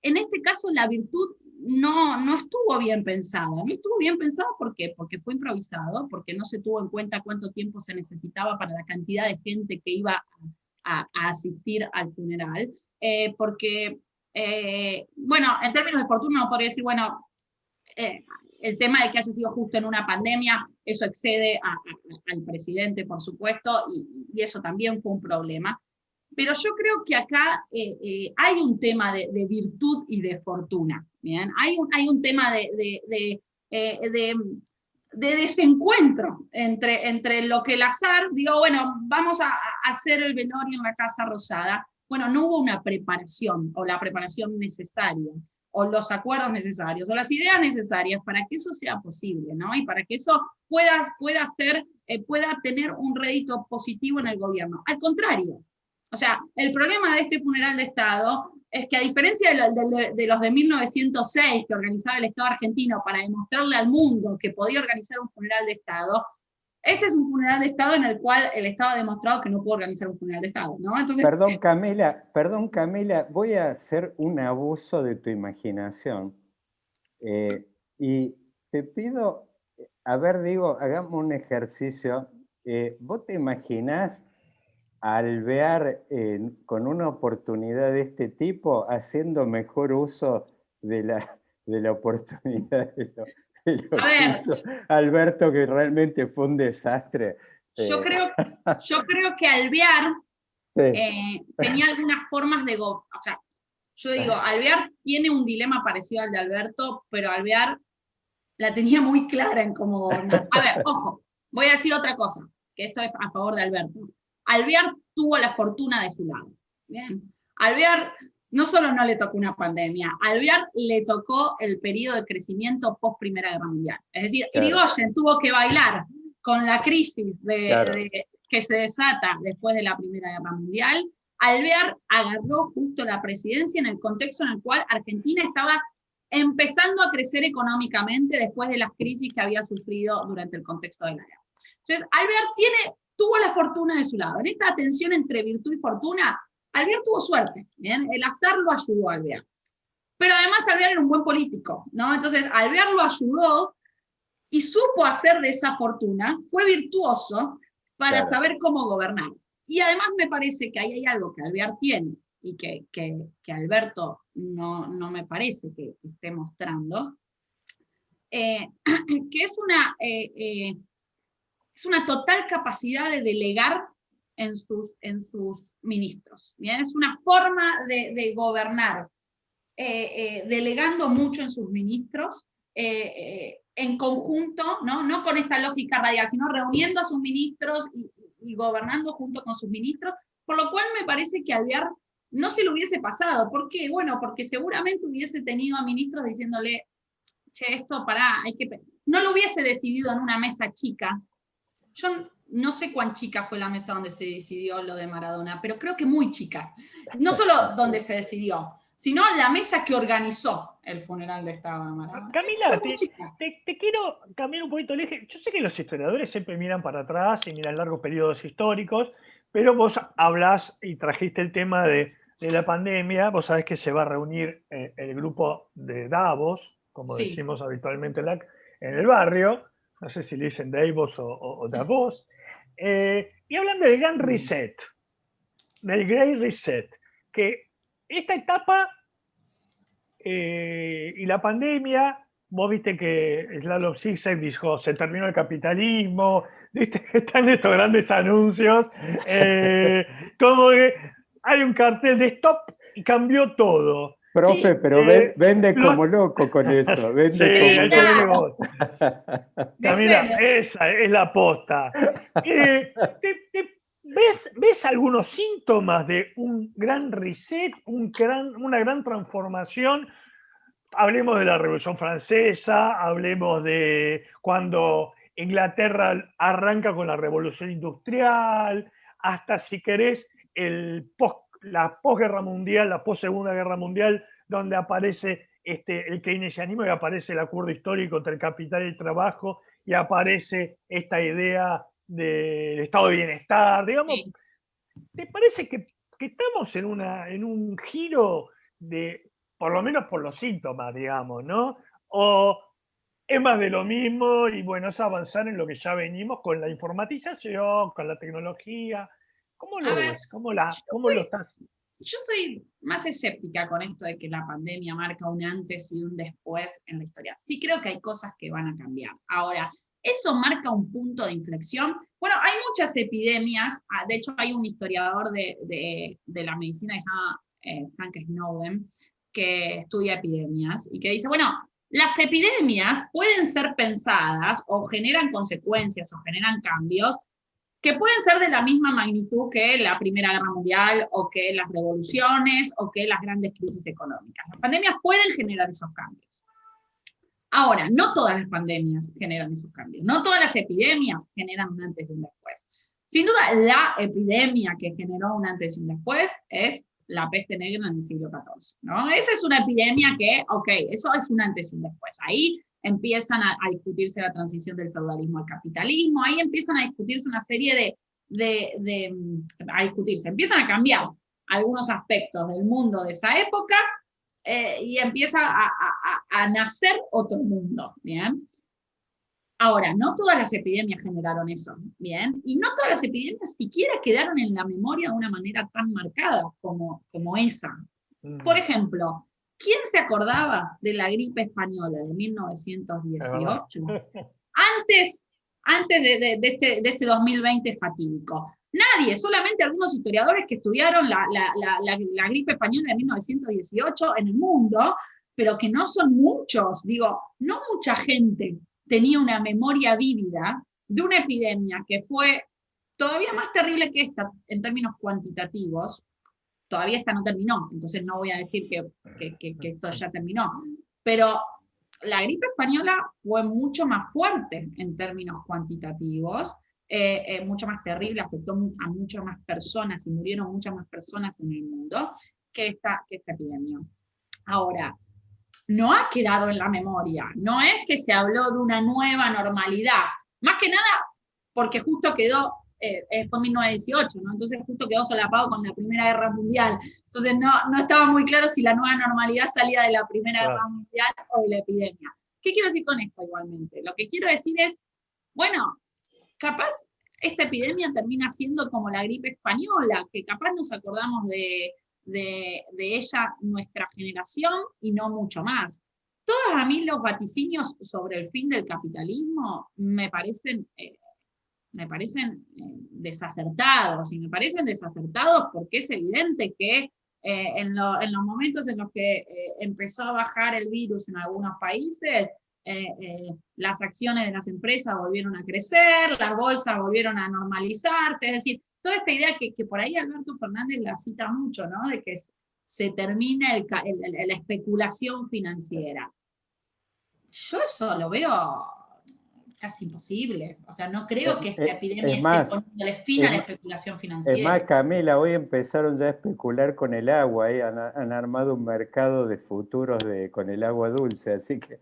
en este caso la virtud no estuvo bien pensada. No estuvo bien pensada, ¿por qué? Porque fue improvisado, porque no se tuvo en cuenta cuánto tiempo se necesitaba para la cantidad de gente que iba a asistir al funeral, porque... bueno, en términos de fortuna uno podría decir, bueno, el tema de que haya sido justo en una pandemia, eso excede al presidente, por supuesto, y eso también fue un problema. Pero yo creo que acá hay un tema de virtud y de fortuna, ¿bien? Hay un tema desencuentro entre lo que el azar, digo, bueno, vamos a hacer el velorio en la Casa Rosada. Bueno, no hubo una preparación, o la preparación necesaria, o los acuerdos necesarios, o las ideas necesarias para que eso sea posible, ¿no? Y para que eso pueda tener un rédito positivo en el gobierno. Al contrario, o sea, el problema de este funeral de Estado es que, a diferencia de los de 1906 que organizaba el Estado argentino para demostrarle al mundo que podía organizar un funeral de Estado, este es un funeral de Estado en el cual el Estado ha demostrado que no puede organizar un funeral de Estado, ¿no? Entonces, Perdón, Camila, voy a hacer un abuso de tu imaginación. Y te pido, a ver, digo, hagamos un ejercicio. ¿Vos te imaginás a Alvear con una oportunidad de este tipo haciendo mejor uso de la oportunidad de lo que hizo Alberto, que realmente fue un desastre? Yo creo que Alvear tenía algunas formas de... O sea, yo digo, Alvear tiene un dilema parecido al de Alberto, pero Alvear la tenía muy clara en cómo gobernar. A ver, ojo, voy a decir otra cosa, que esto es a favor de Alberto. Alvear tuvo la fortuna de su lado. Bien. Alvear no solo no le tocó una pandemia, Alvear le tocó el periodo de crecimiento post Primera Guerra Mundial. Es decir, claro, Irigoyen tuvo que bailar con la crisis que se desata después de la Primera Guerra Mundial. Alvear agarró justo la presidencia en el contexto en el cual Argentina estaba empezando a crecer económicamente después de las crisis que había sufrido durante el contexto de la guerra. Entonces, Alvear tuvo la fortuna de su lado. En esta tensión entre virtud y fortuna, Alvear tuvo suerte, ¿bien? El azar lo ayudó a Alvear. Pero además Alvear era un buen político, ¿no? Entonces, Alvear lo ayudó y supo hacer de esa fortuna, fue virtuoso para saber cómo gobernar. Y además me parece que ahí hay algo que Alvear tiene y que Alberto no me parece que esté mostrando, que es una total capacidad de delegar en sus ministros. ¿Bien? Es una forma de gobernar, delegando mucho en sus ministros, en conjunto, no con esta lógica radial, sino reuniendo a sus ministros y gobernando junto con sus ministros, por lo cual me parece que Alvear no se lo hubiese pasado. ¿Por qué? Bueno, porque seguramente hubiese tenido a ministros diciéndole, che, esto pará, no lo hubiese decidido en una mesa chica. Yo no sé cuán chica fue la mesa donde se decidió lo de Maradona, pero creo que muy chica. No solo donde se decidió, sino la mesa que organizó el funeral de Estado de Maradona. Camila, te quiero cambiar un poquito el eje. Yo sé que los historiadores siempre miran para atrás y miran largos periodos históricos, pero vos hablas y trajiste el tema de la pandemia. Vos sabés que se va a reunir el grupo de Davos, como decimos habitualmente en el barrio. No sé si le dicen Davos o Davos. Y hablan del Gran Reset, del Great Reset, que esta etapa y la pandemia, vos viste que Slavoj Žižek dijo, se terminó el capitalismo, viste que están estos grandes anuncios, como que hay un cartel de stop y cambió todo. Profe, pero vende como loco con eso. Vende como loco. Camila, esa es la posta. ¿Ves algunos síntomas de un gran reset, una gran transformación? Hablemos de la Revolución Francesa, hablemos de cuando Inglaterra arranca con la Revolución Industrial, hasta, si querés, la posguerra mundial, la post-segunda guerra mundial, donde aparece el keynesianismo y aparece el acuerdo histórico entre el capital y el trabajo, y aparece esta idea del estado de bienestar, digamos. Sí. ¿Te parece que estamos en un giro de, por lo menos por los síntomas, digamos, ¿no? ¿O es más de lo mismo y bueno, es avanzar en lo que ya venimos con la informatización, con la tecnología? ¿Cómo lo ves? ¿Cómo lo estás? Yo soy más escéptica con esto de que la pandemia marca un antes y un después en la historia. Sí creo que hay cosas que van a cambiar. Ahora, ¿eso marca un punto de inflexión? Bueno, hay muchas epidemias. De hecho, hay un historiador de la medicina que se llama Frank Snowden, que estudia epidemias y que dice, bueno, las epidemias pueden ser pensadas o generan consecuencias o generan cambios que pueden ser de la misma magnitud que la Primera Guerra Mundial o que las revoluciones o que las grandes crisis económicas. Las pandemias pueden generar esos cambios. Ahora, no todas las pandemias generan esos cambios, no todas las epidemias generan un antes y un después. Sin duda, la epidemia que generó un antes y un después es la peste negra en el siglo XIV, ¿no? Esa es una epidemia que, ok, eso es un antes y un después. Ahí empiezan a discutirse la transición del feudalismo al capitalismo, ahí empiezan a discutirse una serie empiezan a cambiar algunos aspectos del mundo de esa época, y empieza a nacer otro mundo, ¿bien? Ahora, no todas las epidemias generaron eso, ¿bien? Y no todas las epidemias siquiera quedaron en la memoria de una manera tan marcada como esa. Por ejemplo, ¿quién se acordaba de la gripe española de 1918? Antes de este 2020 fatídico. Nadie, solamente algunos historiadores que estudiaron la gripe española de 1918 en el mundo, pero que no son muchos. Digo, no mucha gente tenía una memoria vívida de una epidemia que fue todavía más terrible que esta en términos cuantitativos. Todavía esta no terminó, entonces no voy a decir que esto ya terminó, pero la gripe española fue mucho más fuerte en términos cuantitativos, mucho más terrible, afectó a muchas más personas y murieron muchas más personas en el mundo que esta epidemia. Ahora, no ha quedado en la memoria, no es que se habló de una nueva normalidad, más que nada porque justo quedó, fue 1918, ¿no? Entonces justo quedó solapado con la Primera Guerra Mundial, entonces no estaba muy claro si la nueva normalidad salía de la Primera Guerra Mundial o de la epidemia. ¿Qué quiero decir con esto igualmente? Lo que quiero decir es, bueno, capaz esta epidemia termina siendo como la gripe española, que capaz nos acordamos de ella nuestra generación y no mucho más. Todos a mí los vaticinios sobre el fin del capitalismo me parecen desacertados, y me parecen desacertados porque es evidente que en los momentos en los que empezó a bajar el virus en algunos países, las acciones de las empresas volvieron a crecer, las bolsas volvieron a normalizarse, es decir, toda esta idea que por ahí Alberto Fernández la cita mucho, ¿no? De que se termina la especulación financiera. Yo eso lo veo casi imposible. O sea, no creo que esta epidemia esté poniéndole fin a la especulación financiera. Es más, Camila, hoy empezaron ya a especular con el agua, han armado un mercado de futuros con el agua dulce, así que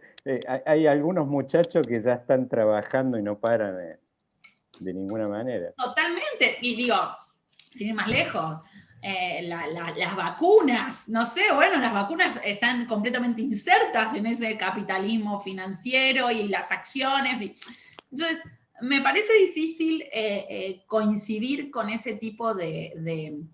hay algunos muchachos que ya están trabajando y no paran de ninguna manera. Totalmente, y digo, sin ir más lejos, las vacunas, no sé, bueno, las vacunas están completamente insertas en ese capitalismo financiero y las acciones. Entonces, me parece difícil coincidir con ese tipo de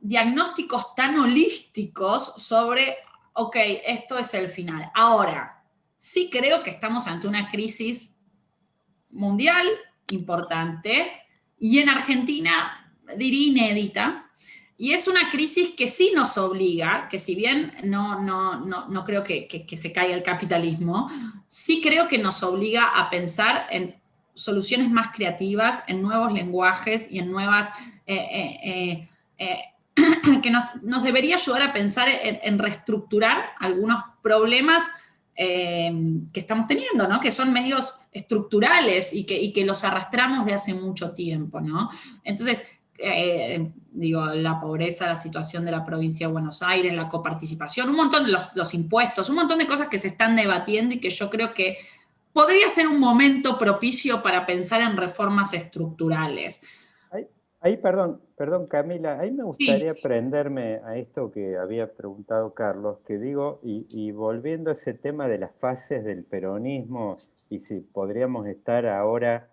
diagnósticos tan holísticos sobre, ok, esto es el final. Ahora, sí creo que estamos ante una crisis mundial importante y en Argentina diría inédita, y es una crisis que sí nos obliga, que si bien no creo que se caiga el capitalismo, sí creo que nos obliga a pensar en soluciones más creativas, en nuevos lenguajes y en nuevas... que nos debería ayudar a pensar en reestructurar algunos problemas que estamos teniendo, ¿no? Que son medios estructurales y que los arrastramos de hace mucho tiempo, ¿no? Entonces, digo, la pobreza, la situación de la provincia de Buenos Aires, la coparticipación, un montón de los impuestos, un montón de cosas que se están debatiendo y que yo creo que podría ser un momento propicio para pensar en reformas estructurales. Ahí, perdón, Camila, ahí me gustaría prenderme a esto que había preguntado Carlos, que digo, y volviendo a ese tema de las fases del peronismo, y si podríamos estar ahora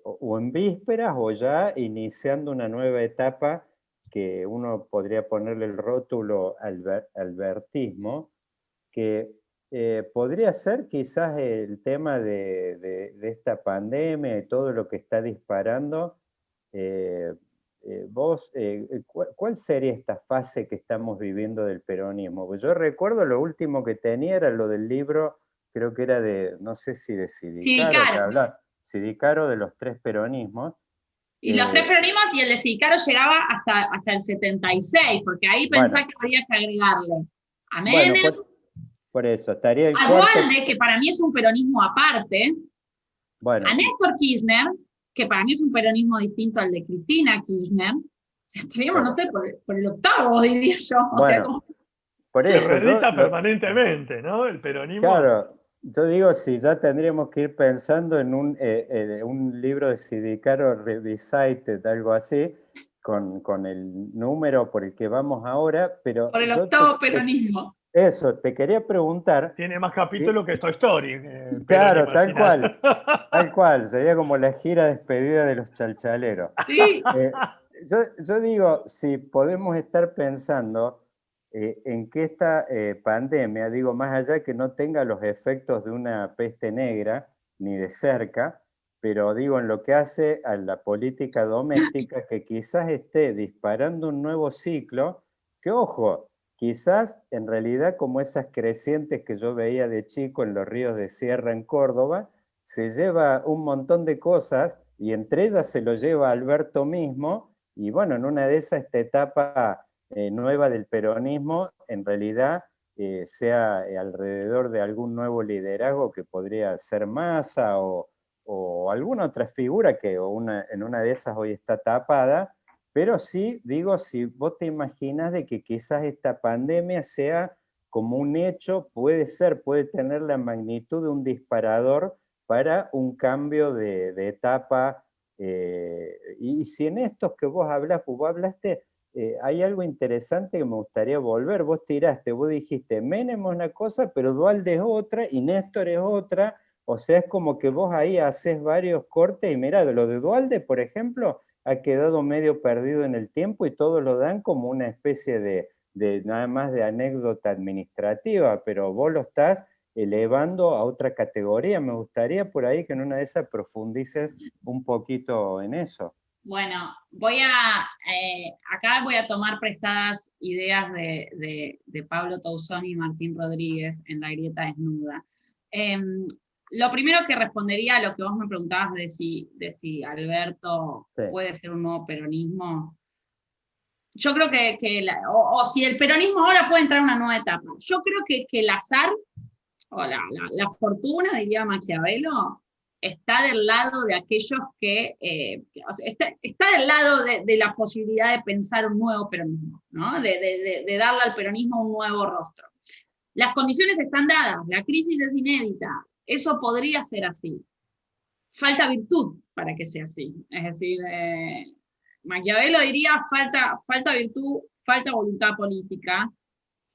o en vísperas o ya iniciando una nueva etapa que uno podría ponerle el rótulo albertismo, que podría ser quizás el tema de esta pandemia y todo lo que está disparando, vos, ¿cuál sería esta fase que estamos viviendo del peronismo? Pues yo recuerdo lo último que tenía era lo del libro, creo que era de, no sé si de Sí, Sidicaro, que claro. hablaba, Sidicaro de los tres peronismos. Y los tres peronismos y el de Sidicaro llegaba hasta el 76, porque ahí pensá Bueno, que habría que agregarle a bueno, Menem, por eso, estaría el a cuarto, Dualde, que para mí es un peronismo aparte, a bueno, Néstor Kirchner, que para mí es un peronismo distinto al de Cristina Kirchner. O sea, estaríamos, no claro. sé, por el octavo, diría yo. O sea, Bueno, como... por Se eso, reedita permanentemente, ¿no? El peronismo. claro, yo digo, si ya tendríamos que ir pensando en un libro de Sidicaro Revisited, algo así, con el número por el que vamos ahora, pero por el octavo peronismo. eso, te quería preguntar, Tiene más si, capítulos que Toy Story, claro, peronismo al final. tal cual, sería como la gira despedida de los chalchaleros. Sí, Eh, yo digo, si podemos estar pensando en que esta pandemia, digo, más allá que no tenga los efectos de una peste negra, ni de cerca, pero digo, en lo que hace a la política doméstica, que quizás esté disparando un nuevo ciclo, que ojo, quizás en realidad como esas crecientes que yo veía de chico en los ríos de Sierra en Córdoba, se lleva un montón de cosas y entre ellas se lo lleva Alberto mismo, y bueno, en una de esas, esta etapa nueva del peronismo, en realidad sea alrededor de algún nuevo liderazgo que podría ser Massa o alguna otra figura que en una de esas hoy está tapada, pero sí, digo, si vos te imaginas de que quizás esta pandemia sea como un hecho, puede ser, puede tener la magnitud de un disparador para un cambio de etapa. Y si en estos que vos hablas, pues vos hablaste, hay algo interesante que me gustaría volver. Vos tiraste, vos dijiste, Menem es una cosa, pero Dualde es otra y Néstor es otra. O sea, es como que vos ahí haces varios cortes y mirá, lo de Dualde, por ejemplo, ha quedado medio perdido en el tiempo y todos lo dan como una especie de nada más de anécdota administrativa, pero vos lo estás elevando a otra categoría. Me gustaría por ahí que en una de esas profundices un poquito en eso. bueno, acá voy a tomar prestadas ideas de Pablo Tauzón y Martín Rodríguez en La Grieta Desnuda. Lo primero que respondería a lo que vos me preguntabas de si Alberto Sí. puede ser un nuevo peronismo, yo creo o si el peronismo ahora puede entrar en una nueva etapa. Yo creo que el azar, o la fortuna, diría Maquiavelo, está del lado de aquellos o sea, está del lado de la posibilidad de pensar un nuevo peronismo, ¿no? De darle al peronismo un nuevo rostro. Las condiciones están dadas, la crisis es inédita, eso podría ser así. Falta virtud para que sea así. Es decir, Maquiavelo diría falta virtud, falta voluntad política,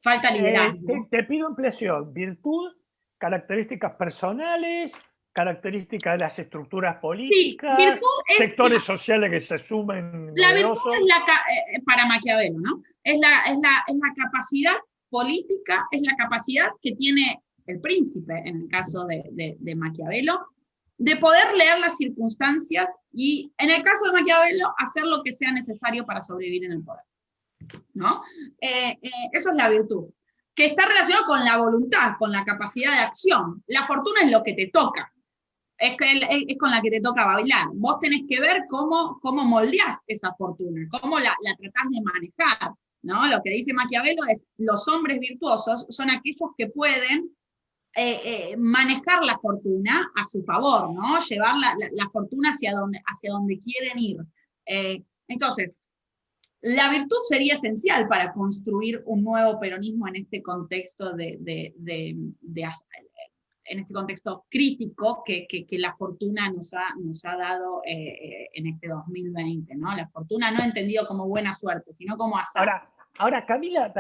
falta liderazgo. Te pido ampliación. Virtud, características personales, características de las estructuras Sí, políticas, virtud es sectores sociales que se sumen la virtud novedosos. es para Maquiavelo, ¿no? Es la capacidad política, es la capacidad que tiene el príncipe, en el caso de Maquiavelo, de poder leer las circunstancias y, en el caso de Maquiavelo, hacer lo que sea necesario para sobrevivir en el poder, ¿no? Eso es la virtud, que está relacionado con la voluntad, con la capacidad de acción. La fortuna es lo que te toca, es con la que te toca bailar. Vos tenés que ver cómo moldeás esa fortuna, cómo la tratás de manejar, ¿no? Lo que dice Maquiavelo es, los hombres virtuosos son aquellos que pueden manejar la fortuna a su favor, ¿no? Llevar la fortuna hacia donde quieren ir. Entonces, la virtud sería esencial para construir un nuevo peronismo en este contexto en este contexto crítico que la fortuna nos ha dado en este 2020, ¿no? La fortuna no entendido como buena suerte, sino como azar. Ahora Camila,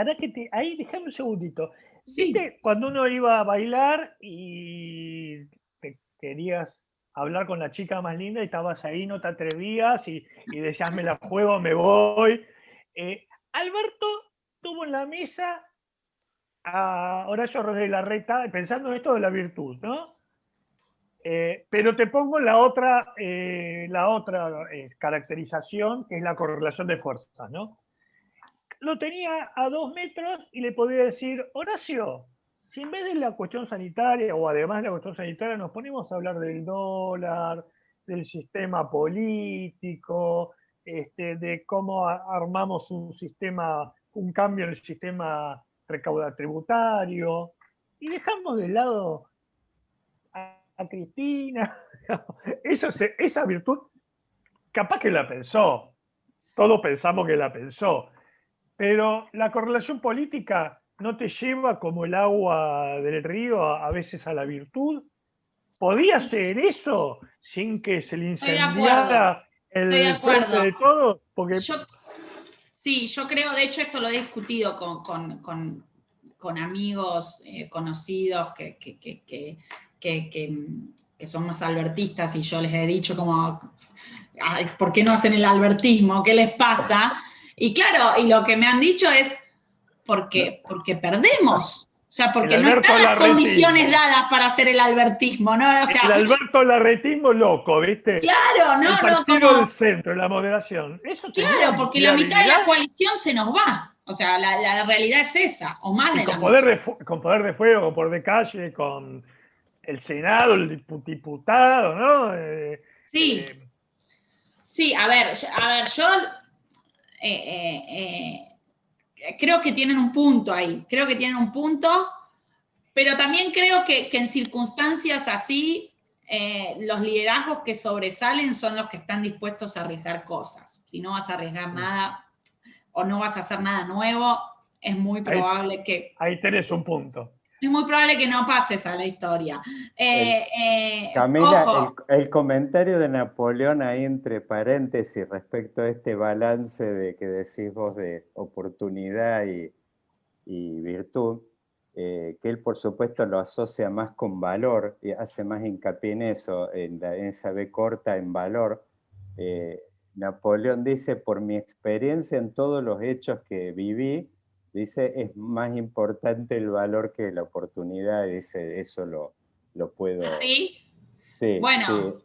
ahí déjame un segundito. Sí. ¿Viste cuando uno iba a bailar y te querías hablar con la chica más linda y estabas ahí, no te atrevías y decías, me la juego, me voy? Alberto tuvo en la mesa a Horacio Rodríguez Larreta, pensando en esto de la virtud, ¿no? Pero te pongo la otra caracterización, que es la correlación de fuerzas, ¿no? Lo tenía a 2 metros y le podía decir, Horacio, si en vez de la cuestión sanitaria, o además de la cuestión sanitaria, nos ponemos a hablar del dólar, del sistema político, de cómo armamos un cambio en el sistema tributario, y dejamos de lado a Cristina. Esa virtud, capaz que la pensó, todos pensamos que la pensó, pero la correlación política no te lleva como el agua del río a veces a la virtud. ¿Podía ser eso sin que se le incendiara el frente de todos? Porque sí, yo creo, de hecho esto lo he discutido con amigos conocidos que son más albertistas, y yo les he dicho como, ay, ¿por qué no hacen el albertismo? ¿Qué les pasa? Y claro, y lo que me han dicho es porque perdemos. O sea, porque no están las condiciones dadas para hacer el albertismo, ¿no? O sea, el Alberto Larretismo loco, ¿viste? Claro, no, el partido como del centro, la moderación. Eso claro, porque la mitad de la coalición se nos va. O sea, la realidad es esa, o más de la mitad. Con poder de fuego, con poder de calle, con el Senado, el diputado, ¿no? Sí. Sí, a ver, yo creo que tienen un punto ahí, creo que tienen un punto, pero también creo que en circunstancias así, los liderazgos que sobresalen son los que están dispuestos a arriesgar cosas. Si no vas a arriesgar nada o no vas a hacer nada nuevo, es muy probable que... Ahí tenés un punto. Es muy probable que no pases a la historia. Camila, ojo. el comentario de Napoleón ahí entre paréntesis respecto a este balance de que decís vos de oportunidad y virtud, que él por supuesto lo asocia más con valor y hace más hincapié en eso, en esa B corta en valor. Napoleón dice, por mi experiencia en todos los hechos que viví, dice, es más importante el valor que la oportunidad, y dice, eso lo puedo... ¿Sí? Sí, bueno, sí.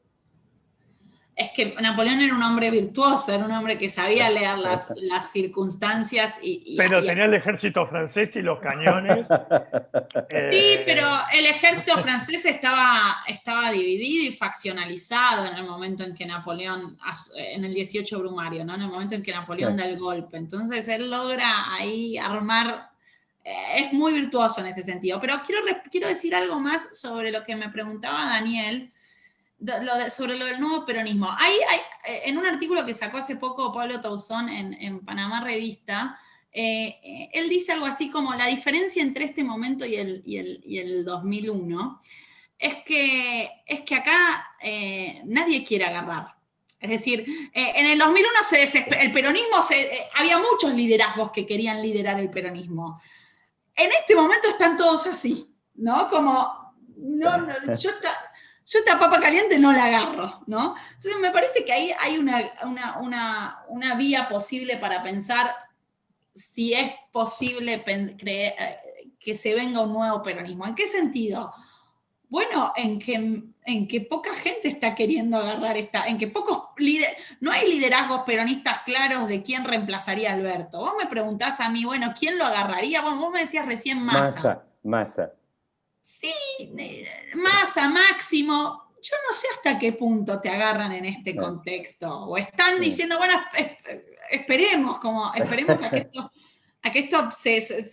Es que Napoleón era un hombre virtuoso, era un hombre que sabía leer las circunstancias. Pero tenía el ejército francés y los cañones. Sí, pero el ejército francés estaba dividido y faccionalizado en el momento en que Napoleón, en el 18 Brumario, ¿no? En el momento en que Napoleón da el golpe. Entonces él logra ahí armar, es muy virtuoso en ese sentido. Pero quiero decir algo más sobre lo que me preguntaba Daniel, sobre lo del nuevo peronismo. En un artículo que sacó hace poco Pablo Tauzón en Panamá Revista, él dice algo así como la diferencia entre este momento y el 2001 es que acá nadie quiere agarrar. Es decir, en el 2001 el peronismo, había muchos liderazgos que querían liderar el peronismo. En este momento están todos así, ¿no? Como, yo esta papa caliente no la agarro, ¿no? Entonces me parece que ahí hay una vía posible para pensar si es posible que se venga un nuevo peronismo. ¿En qué sentido? Bueno, en que poca gente está queriendo agarrar en que no hay liderazgos peronistas claros de quién reemplazaría a Alberto. Vos me preguntás a mí, bueno, ¿quién lo agarraría? Bueno, vos me decías recién Massa. Sí, Massa, Máximo. Yo no sé hasta qué punto te agarran en este contexto. O están diciendo, bueno, esperemos a que esto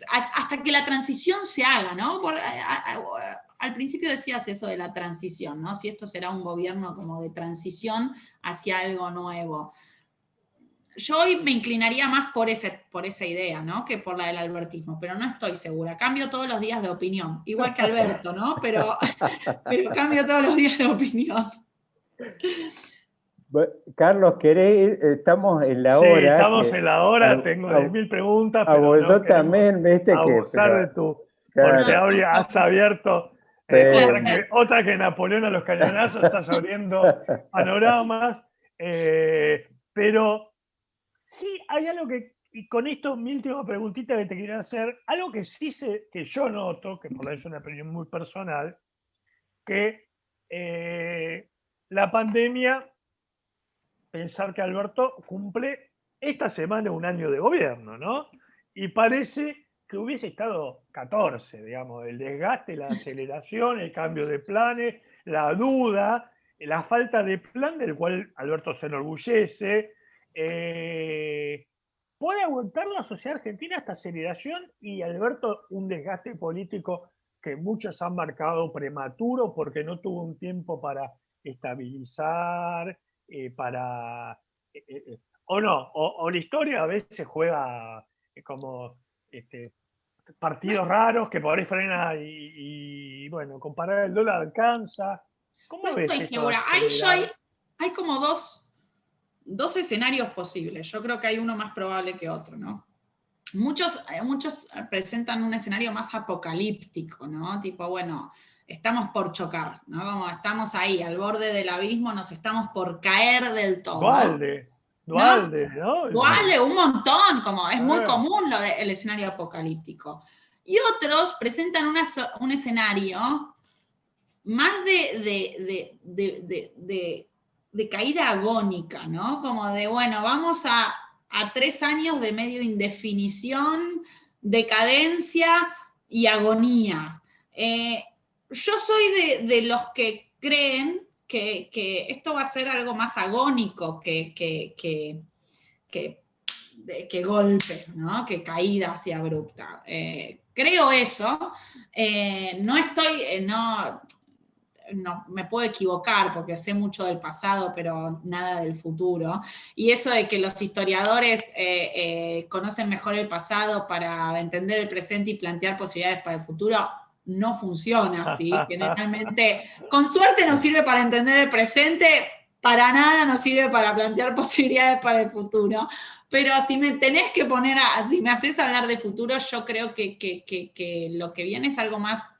hasta que la transición se haga, ¿no? Al principio decías eso de la transición, ¿no? Si esto será un gobierno como de transición hacia algo nuevo. Yo hoy me inclinaría más por esa idea, ¿no? Que por la del albertismo, pero no estoy segura. Cambio todos los días de opinión, igual que Alberto, ¿no? Pero cambio todos los días de opinión. Carlos, ¿querés ir? Estamos en la hora. Sí, estamos en la hora, tengo 10.000 preguntas, pero no también, viste abusar de tu... Porque ahora has abierto otra que Napoleón a los cañonazos, estás abriendo panoramas, pero sí hay algo y con esto mi última preguntita que te quería hacer, algo que sí que yo noto, que por eso es una opinión muy personal, que la pandemia, pensar que Alberto cumple esta semana un año de gobierno, ¿no? Y parece que hubiese estado 14, digamos, el desgaste, la aceleración, el cambio de planes, la duda, la falta de plan del cual Alberto se enorgullece. ¿Puede aguantar la sociedad argentina esta aceleración y Alberto un desgaste político que muchos han marcado prematuro porque no tuvo un tiempo para estabilizar, o no, o la historia a veces juega como partidos raros que por ahí frena y bueno, comparar el dólar alcanza. No ¿Cómo ves estoy esto de segura. Ahí acelerar? hay como dos escenarios posibles. Yo creo que hay uno más probable que otro, ¿no? Muchos presentan un escenario más apocalíptico, ¿no? Tipo, bueno, estamos por chocar, ¿no? Como estamos ahí, al borde del abismo, nos estamos por caer del todo, ¿no? Dualde, ¿no? Vale, un montón, como es muy común el escenario apocalíptico. Y otros presentan un escenario más de caída agónica, ¿no? Como de, bueno, vamos a 3 años de medio indefinición, decadencia y agonía. Yo soy de los que creen que esto va a ser algo más agónico que golpe, ¿no? Que caída así abrupta. Creo eso. No me puedo equivocar porque sé mucho del pasado, pero nada del futuro. Y eso de que los historiadores conocen mejor el pasado para entender el presente y plantear posibilidades para el futuro, no funciona así. Generalmente, con suerte nos sirve para entender el presente, para nada nos sirve para plantear posibilidades para el futuro. Pero si me tenés que si me haces hablar de futuro, yo creo que lo que viene es algo más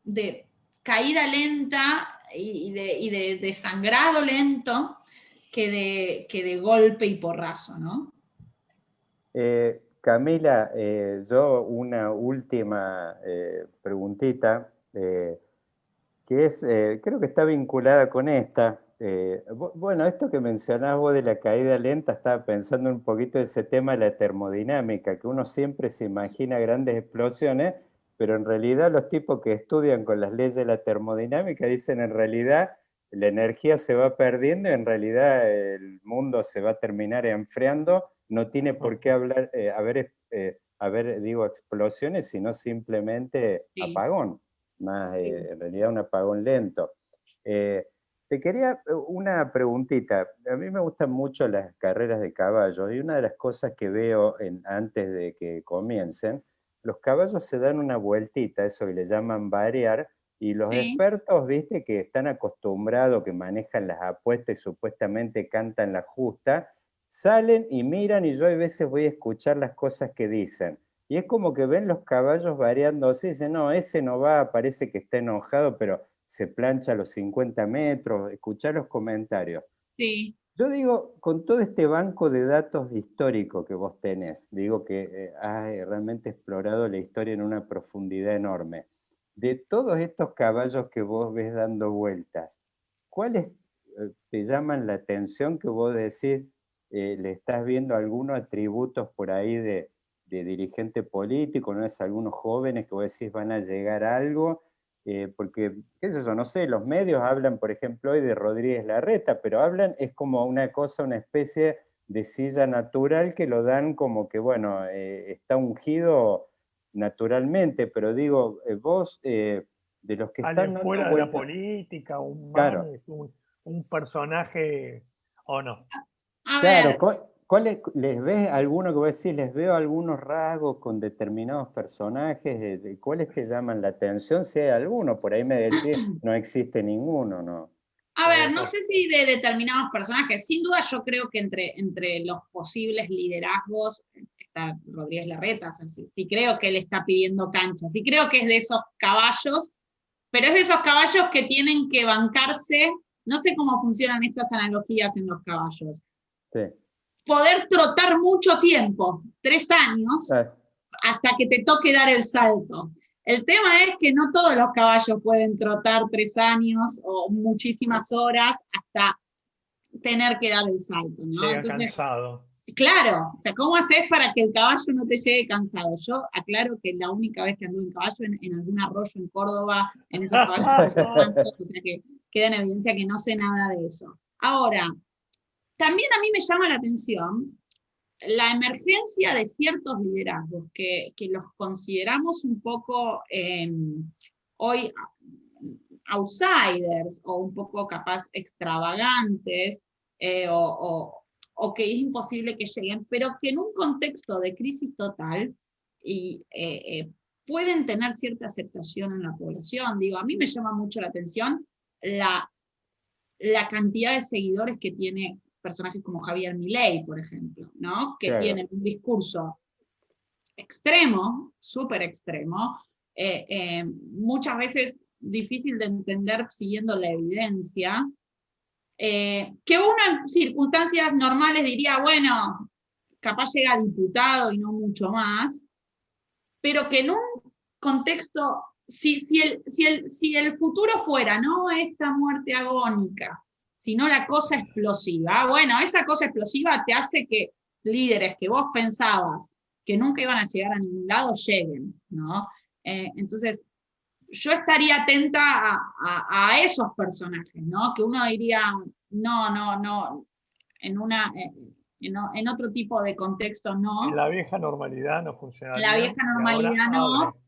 de caída lenta y de sangrado lento que de golpe y porrazo, ¿no? Camila, yo una última preguntita, que es, creo que está vinculada con esta. Bueno, esto que mencionabas vos de la caída lenta, estaba pensando un poquito de ese tema de la termodinámica, que uno siempre se imagina grandes explosiones, pero en realidad los tipos que estudian con las leyes de la termodinámica dicen en realidad la energía se va perdiendo y en realidad el mundo se va a terminar enfriando, no tiene por qué haber, digo, explosiones, sino simplemente apagón, más en realidad un apagón lento. Te quería una preguntita. A mí me gustan mucho las carreras de caballos y una de las cosas que veo antes de que comiencen, los caballos se dan una vueltita, eso que le llaman variar, y los expertos, viste, que están acostumbrados, que manejan las apuestas y supuestamente cantan la justa, salen y miran y yo a veces voy a escuchar las cosas que dicen. Y es como que ven los caballos variándose y dicen, no, ese no va, parece que está enojado, pero se plancha a los 50 metros, escuchar los comentarios. Sí. Yo digo, con todo este banco de datos históricos que vos tenés, digo que has realmente explorado la historia en una profundidad enorme. De todos estos caballos que vos ves dando vueltas, ¿cuáles te llaman la atención que vos decís, le estás viendo algunos atributos por ahí de dirigente político, no es algunos jóvenes que vos decís van a llegar a algo? Porque, qué sé yo, no sé, los medios hablan, por ejemplo, hoy de Rodríguez Larreta, pero hablan, es como una cosa, una especie de silla natural que lo dan como que, bueno, está ungido naturalmente, pero digo, vos, de los que están Alguien dando fuera de la vueltas, política, un claro, man, un personaje, o no. A claro, ver, ¿les ves alguno que vos decís, les veo algunos rasgos con determinados personajes? ¿Cuáles te llaman la atención? Si hay alguno, por ahí me decís, no existe ninguno, ¿no? no sé si de determinados personajes. Sin duda yo creo que entre los posibles liderazgos está Rodríguez Larreta. O sea, sí creo que él está pidiendo cancha. Sí creo que es de esos caballos, pero es de esos caballos que tienen que bancarse. No sé cómo funcionan estas analogías en los caballos. Sí. Poder trotar mucho tiempo, 3 años, hasta que te toque dar el salto. El tema es que no todos los caballos pueden trotar 3 años o muchísimas horas hasta tener que dar el salto, ¿no? Llega Entonces, cansado. claro, o sea, ¿cómo haces para que el caballo no te llegue cansado? Yo aclaro que la única vez que anduve en caballo en algún arroyo en Córdoba, en esos caballos, o sea que queda en evidencia que no sé nada de eso. Ahora, también a mí me llama la atención la emergencia de ciertos liderazgos que los consideramos un poco hoy outsiders o un poco capaz extravagantes o que es imposible que lleguen, pero que en un contexto de crisis total y, pueden tener cierta aceptación en la población. Digo, a mí me llama mucho la atención la cantidad de seguidores que tiene personajes como Javier Milei, por ejemplo, ¿no? Que Claro. tienen un discurso extremo, súper extremo, muchas veces difícil de entender siguiendo la evidencia, que uno en circunstancias normales diría, bueno, capaz llega a diputado y no mucho más, pero que en un contexto, si el futuro fuera, no esta muerte agónica, sino la cosa explosiva, bueno, esa cosa explosiva te hace que líderes que vos pensabas que nunca iban a llegar a ningún lado lleguen, ¿no? Entonces, yo estaría atenta a esos personajes, ¿no? Que uno diría, no, en otro tipo de contexto no. En la vieja normalidad no En funcionaría. la vieja normalidad no, abre.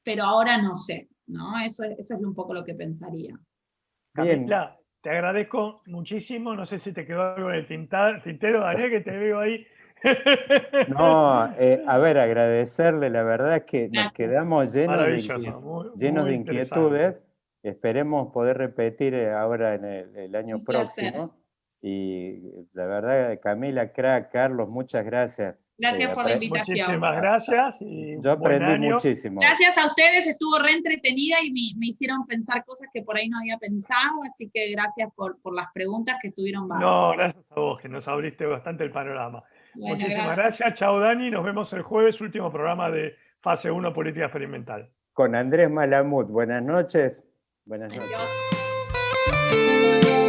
pero ahora no sé, ¿no? Eso es un poco lo que pensaría. Bien. Camila, te agradezco muchísimo. No sé si te quedó algo en el tintero, Daniel, que te veo ahí. No, a ver, agradecerle, la verdad es que nos Gracias. quedamos Maravilloso, llenos muy de interesante. inquietudes. Esperemos poder repetir ahora en el año Un placer. próximo. Y la verdad, Camila, crack, Carlos, muchas gracias. Gracias por la invitación. Muchísimas gracias y Yo buen aprendí año. muchísimo. Gracias a ustedes, estuvo re entretenida y me hicieron pensar cosas que por ahí no había pensado, así que gracias por las preguntas que estuvieron bárbaras. No, gracias a vos, que nos abriste bastante el panorama. Bueno, Muchísimas gracias. Chao, Dani. Nos vemos el jueves, último programa de Fase 1 Política Experimental. Con Andrés Malamud. Buenas noches. Buenas noches. Adiós.